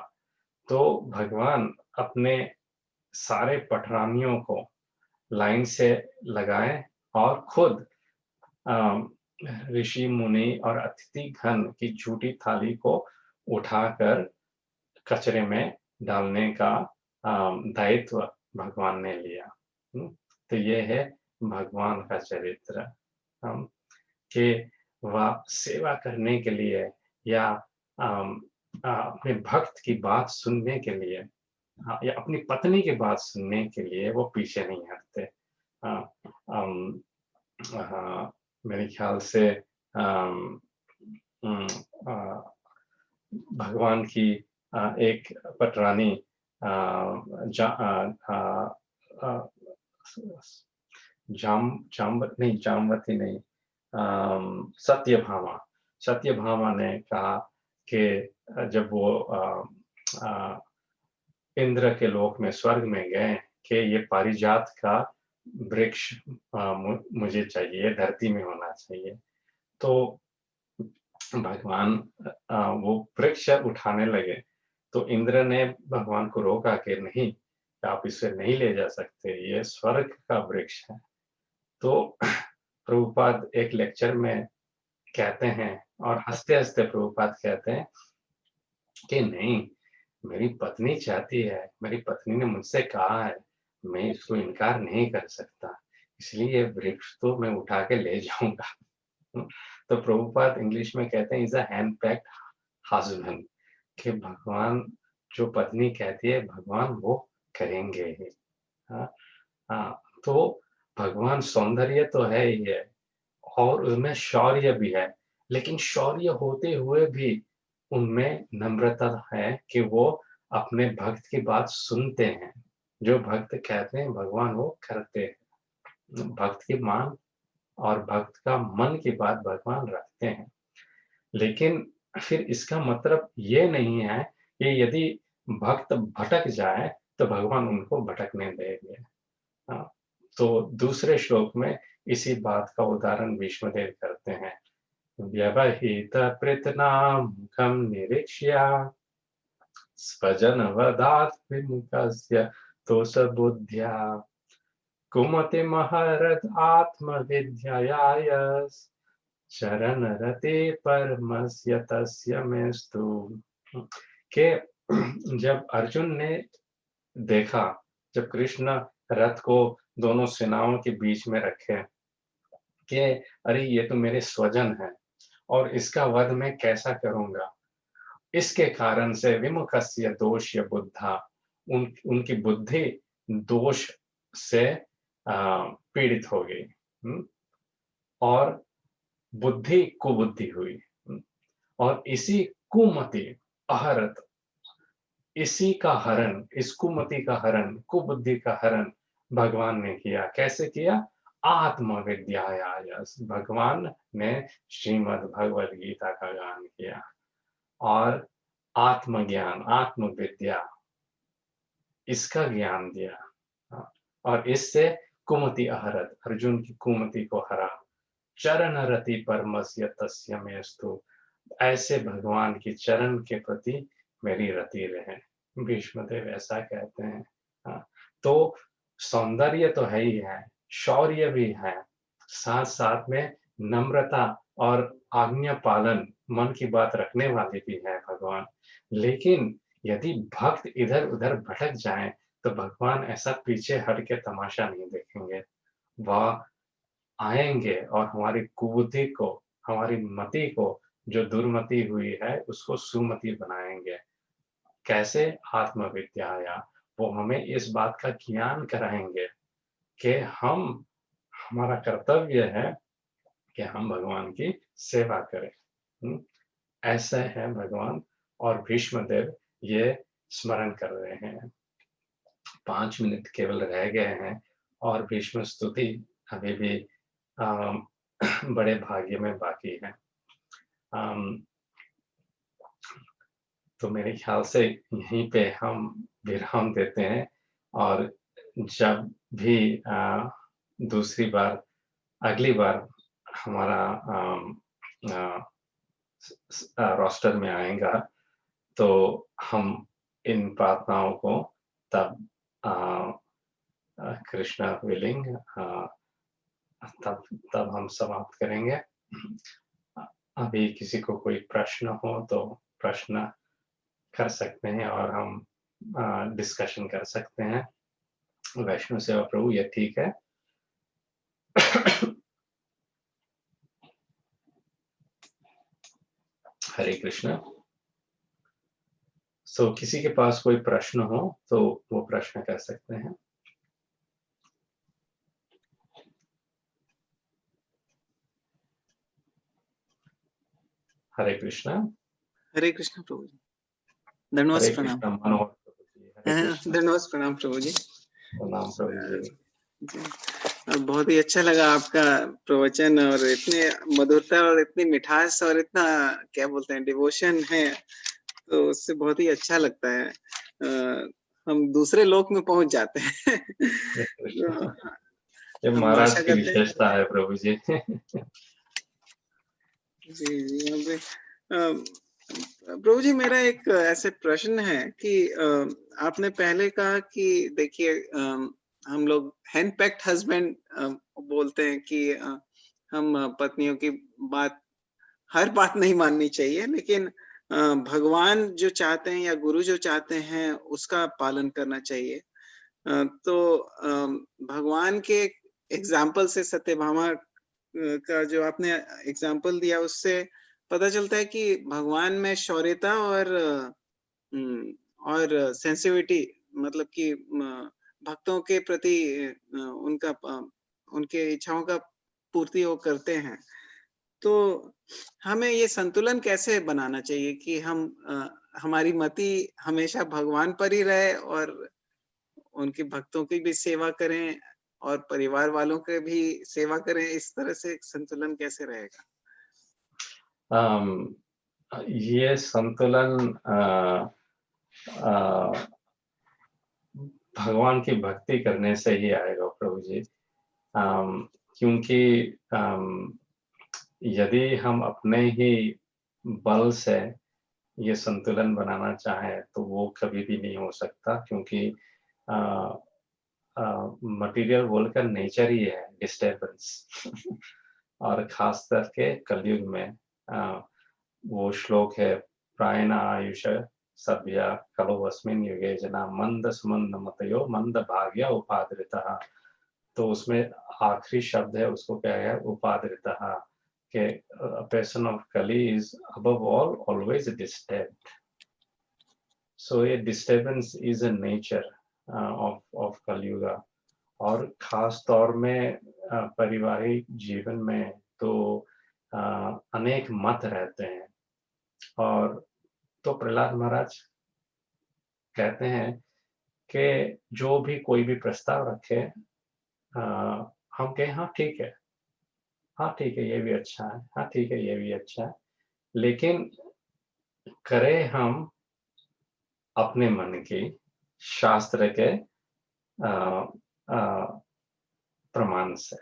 तो भगवान अपने सारे पटरानियों को लाइन से लगाएं और खुद अम, ऋषि मुनि और अतिथि गण की झूठी थाली को उठाकर कचरे में डालने का दायित्व भगवान ने लिया। तो ये है भगवान का चरित्र। हम कि वह सेवा करने के लिए या अपने भक्त की बात सुनने के लिए, या अपनी पत्नी की बात सुनने के लिए वो पीछे नहीं हटते। अ, अम, मेरे ख्याल से अम, उम, अ, भगवान की एक पटरानी जा जामवती नहीं, सत्यभामा। सत्यभामा ने कहा कि जब वो अ, इंद्र के लोक में स्वर्ग में गए कि ये पारिजात का वृक्ष मुझे चाहिए, धरती में होना चाहिए। तो भगवान वो वृक्ष उठाने लगे, तो इंद्र ने भगवान को रोका कि नहीं, आप इसे नहीं ले जा सकते, ये स्वर्ग का वृक्ष है। तो प्रभुपाद एक लेक्चर में कहते हैं और हँसते-हँसते प्रभुपाद कहते हैं कि नहीं, मेरी पत्नी चाहती है, मेरी पत्नी ने मुझसे कहा है, मैं इसको इनकार नहीं कर सकता, इसलिए ये वृक्ष तो मैं उठा के ले जाऊँगा। तो प्रभुपाद इंग्लिश में कहते हैं is a hand packed husband, कि भगवान जो पत्नी कहती है, भगवान वो करेंगे ही। हाँ, हाँ, तो भगवान सौंदर्य तो है ही है और उनमें शौर्य भी है, लेकिन शौर्य होते हुए भी उनमें नम्रता है कि वो अपने भक्त की बात सुनते हैं। जो भक्त कहते हैं भगवान वो करते हैं। भक्त की मान और भक्त का मन की बात भगवान रखते हैं। लेकिन फिर इसका मतलब ये नहीं है कि यदि भक्त भटक जाए, तो भगवान उनको भटकने देंगे। हाँ, तो दूसरे श्लोक में इसी बात का उदाहरण भीष्मदेव करते हैं। व्यवहितपृतनामुखं निरीक्ष्य स्वजनवदात् विमुखस्य तोषबुद्ध्या कुमतिमहरत् आत्मविद्ययाय शरणरते परमस्य तस्य मेस्तु। के जब अर्जुन ने देखा, जब कृष्ण रथ को दोनों सेनाओं के बीच में रखे कि अरे ये तो मेरे स्वजन हैं और इसका वध मैं कैसा करूँगा? इसके कारण से विमुखस्य दोषीय बुद्धा, उनकी बुद्धि दोष से पीड़ित हो गई। और बुद्धि कुबुद्धि हुई। और इसी कुमति अहरत, इसी का हरण, इस कुमति का हरण, कुबुद्धि का हरण भगवान ने किया। कैसे किया? आत्मविद्यायाय, भगवान ने श्रीमद् भगवद गीता का गान किया और आत्मज्ञान, आत्मविद्या, इसका ज्ञान दिया। हाँ, और इससे कुमति अहरत, अर्जुन की कुमति को हरा। चरण रति परमस्य तस्य मेस्तु, ऐसे भगवान के चरण के प्रति मेरी रति रहे। भीष्मदेव ऐसा कहते हैं। हाँ, तो सौंदर्य तो है ही है, शौर्य भी है, साथ-साथ में नम्रता और आज्ञा पालन, मन की बात रखने वाले भी हैं भगवान। लेकिन यदि भक्त इधर-उधर भटक जाएँ, तो भगवान ऐसा पीछे हट के तमाशा नहीं देखेंगे। वह आएँगे और हमारी कुबुद्धि को, हमारी मति को, जो दुर्मति हुई है, उसको सुमति बनाएँगे। कैसे? आत्मविद्याया, वो हमें इस बात का ज्ञान कराएँगे कि हमारा कर्तव्य है कि हम भगवान की सेवा करें। हुँ? ऐसे हैं भगवान और भीष्मदेव ये स्मरण कर रहे हैं। 5 मिनट केवल रह गए हैं और भीष्म स्तुति अभी भी अ, बड़े भाग्य में बाकी है। अम, तो मेरे ख्याल से यहीं पे हम विराम देते हैं और जब भी दूसरी बार, अगली बार हमारा अ, रोस्टर में आएगा, तो हम इन प्रार्थनाओं को तब अ, कृष्णा विलिंग, तब हम समाप्त करेंगे। अभी किसी को कोई प्रश्न हो तो प्रश्न कर सकते हैं और हम डिस्कशन कर सकते हैं। वैष्णव सेवा प्रभु, ये ठीक है? हरे कृष्णा। किसी के पास कोई प्रश्न हो तो वो प्रश्न कर सकते हैं। हरे कृष्णा। हरे कृष्ण प्रभु जी, धन्यवाद हरे प्रणाम। कृष्णा मनोहर प्रभु जी। हरे कृष्णा। धन्यवाद प्रणाम प्रभु जी। प्रणाम प्रभु जी। बहुत ही अच्छा लगा आपका प्रवचन, और इतने मधुरता और इतनी मिठास और इतना क्या बोलते हैं डिवोशन है, तो उससे बहुत ही अच्छा लगता है। हम दूसरे लोक में पहुंच जाते हैं। ये हम महाराज आशा की करते हैं। विशेषता है प्रभु जी। जी जी, यहाँ पे प्रभु जी, मेरा एक ऐसे प्रश्न है कि आपने पहले कहा कि देखिए, हम लोग हैंड पैक्ड हस्बैंड बोलते हैं कि हम पत्नियों की बात, हर बात नहीं माननी चाहिए, लेकिन भगवान जो चाहते हैं या गुरु जो चाहते हैं उसका पालन करना चाहिए। तो भगवान के एग्जाम्पल से, सत्यभामा का जो आपने एग्जाम्पल दिया, उससे पता चलता है कि भगवान में शौर्यता और सेंसिटिविटी, मतलब कि भक्तों के प्रति उनके इच्छाओं का पूर्ति वो करते हैं। तो हमें ये संतुलन कैसे बनाना चाहिए कि हम हमारी मति हमेशा भगवान पर ही रहे और उनके भक्तों की भी सेवा करें और परिवार वालों के भी सेवा करें? इस तरह से संतुलन कैसे रहेगा? ये संतुलन भगवान की भक्ति करने से ही आएगा प्रभु जी। क्योंकि यदि हम अपने ही बल से ये संतुलन बनाना चाहें तो वो कभी भी नहीं हो सकता, क्योंकि मटेरियल वर्ल्ड का नेचर ही है डिस्टर्बेंस। और खास करके कलयुग में वो श्लोक है, प्रायण आयुष सभ्या खलु अस्मिन् युगे जना मंद सुमंद मतयो मंद भाग्य उपाद्रितः। तो उसमें आखिरी शब्द है, उसको क्या है, उपाद्रितः, के person of Kali is above all always disturbed. So ये disturbance is a nature of Kalyuga. और खास तौर में पारिवारिक जीवन में तो अनेक मत रहते हैं। और तो प्रहलाद महाराज कहते हैं कि जो भी कोई भी प्रस्ताव रखे, हम कहें हाँ ठीक है, हाँ ठीक है, ये भी अच्छा है, हाँ ठीक है, ये भी अच्छा है, लेकिन करें हम अपने मन की, शास्त्र के प्रमाण से।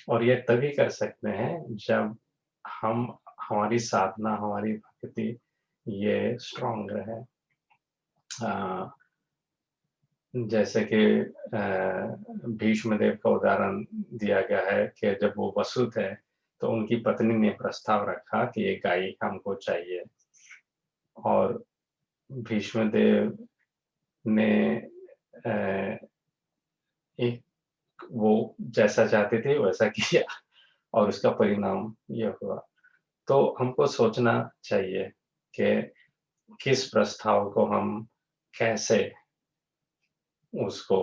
और ये तभी कर सकते हैं जब हम हमारी साधना, हमारी भक्ति ये स्ट्रांग रहे। जैसे कि भीष्म देव का उदाहरण दिया गया है कि जब वो वसु थे तो उनकी पत्नी ने प्रस्ताव रखा कि ये गाय हमको चाहिए, और भीष्म देव ने एक वो जैसा चाहते थे वैसा किया, और उसका परिणाम ये हुआ। तो हमको सोचना चाहिए कि किस प्रस्ताव को हम कैसे उसको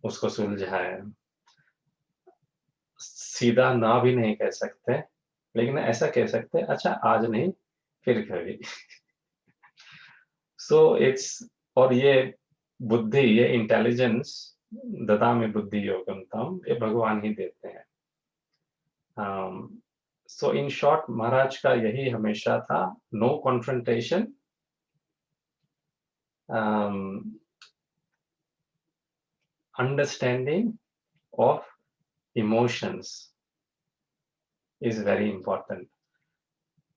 उसको सुलझाए। सीधा ना भी नहीं कह सकते, लेकिन ऐसा कह सकते हैं, अच्छा आज नहीं फिर कभी। सो इट्स, और ये बुद्धि, ये इंटेलिजेंस, ददामि बुद्धि योगम तम, ये भगवान ही देते हैं। सो इन शॉर्ट महाराज का यही हमेशा था, no confrontation, understanding of emotions is very important.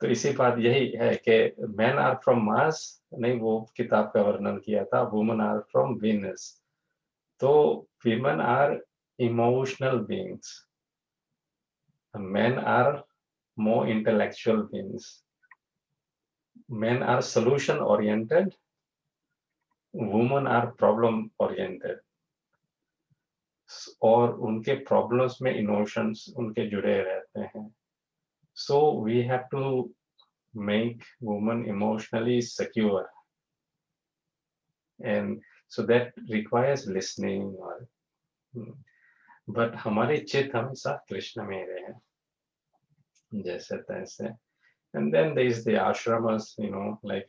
तो इसी बात यही है कि men are from Mars, नहीं वो किताब का वर्णन किया था, women are from Venus. तो women are emotional beings, men are more intellectual beings. Men are solution oriented, women are problem oriented. और उनके प्रॉब्लम्स में इमोशंस उनके जुड़े रहते हैं. So we have to make women emotionally secure, and so that requires listening. और but हमारे चित्त हमेशा कृष्ण में रहे, जैसे तैसे. And then there is the ashramas, you know, like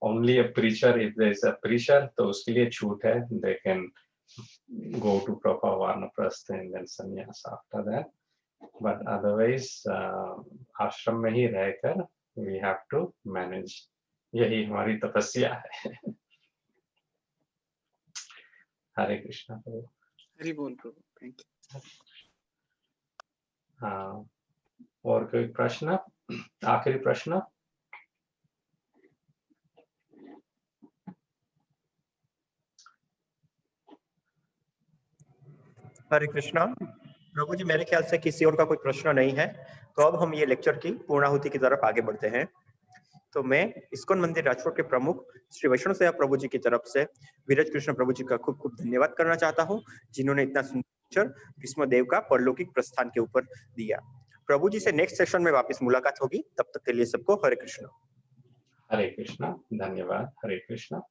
only a preacher, if there is a preacher, तो उसके लिए छूट है, they can go to proper vanaprastha and then sannyas after that. But otherwise, आश्रम में ही रहकर we have to manage. यही हमारी तपस्या है. हरे कृष्णा प्रभु. हरि बोल प्रभु. Thank you. हाँ, और कोई प्रश्न? आखिरी प्रश्न? हरे कृष्णा प्रभु जी, मेरे ख्याल से किसी और का कोई प्रश्न नहीं है, तो अब हम ये लेक्चर की पूर्णाहुति की तरफ आगे बढ़ते हैं. तो मैं इस्कॉन मंदिर राजकोट के प्रमुख श्री वैष्णव सेवा प्रभु जी की तरफ से विरज कृष्ण प्रभु जी का खूब खूब धन्यवाद करना चाहता हूँ, जिन्होंने इतना सुंदर भीष्मदेव का परलौकिक प्रस्थान के ऊपर दिया. प्रभु जी से नेक्स्ट सेशन में वापस मुलाकात होगी. तब तक के लिए सबको हरे कृष्ण. हरे कृष्णा. धन्यवाद. हरे कृष्णा.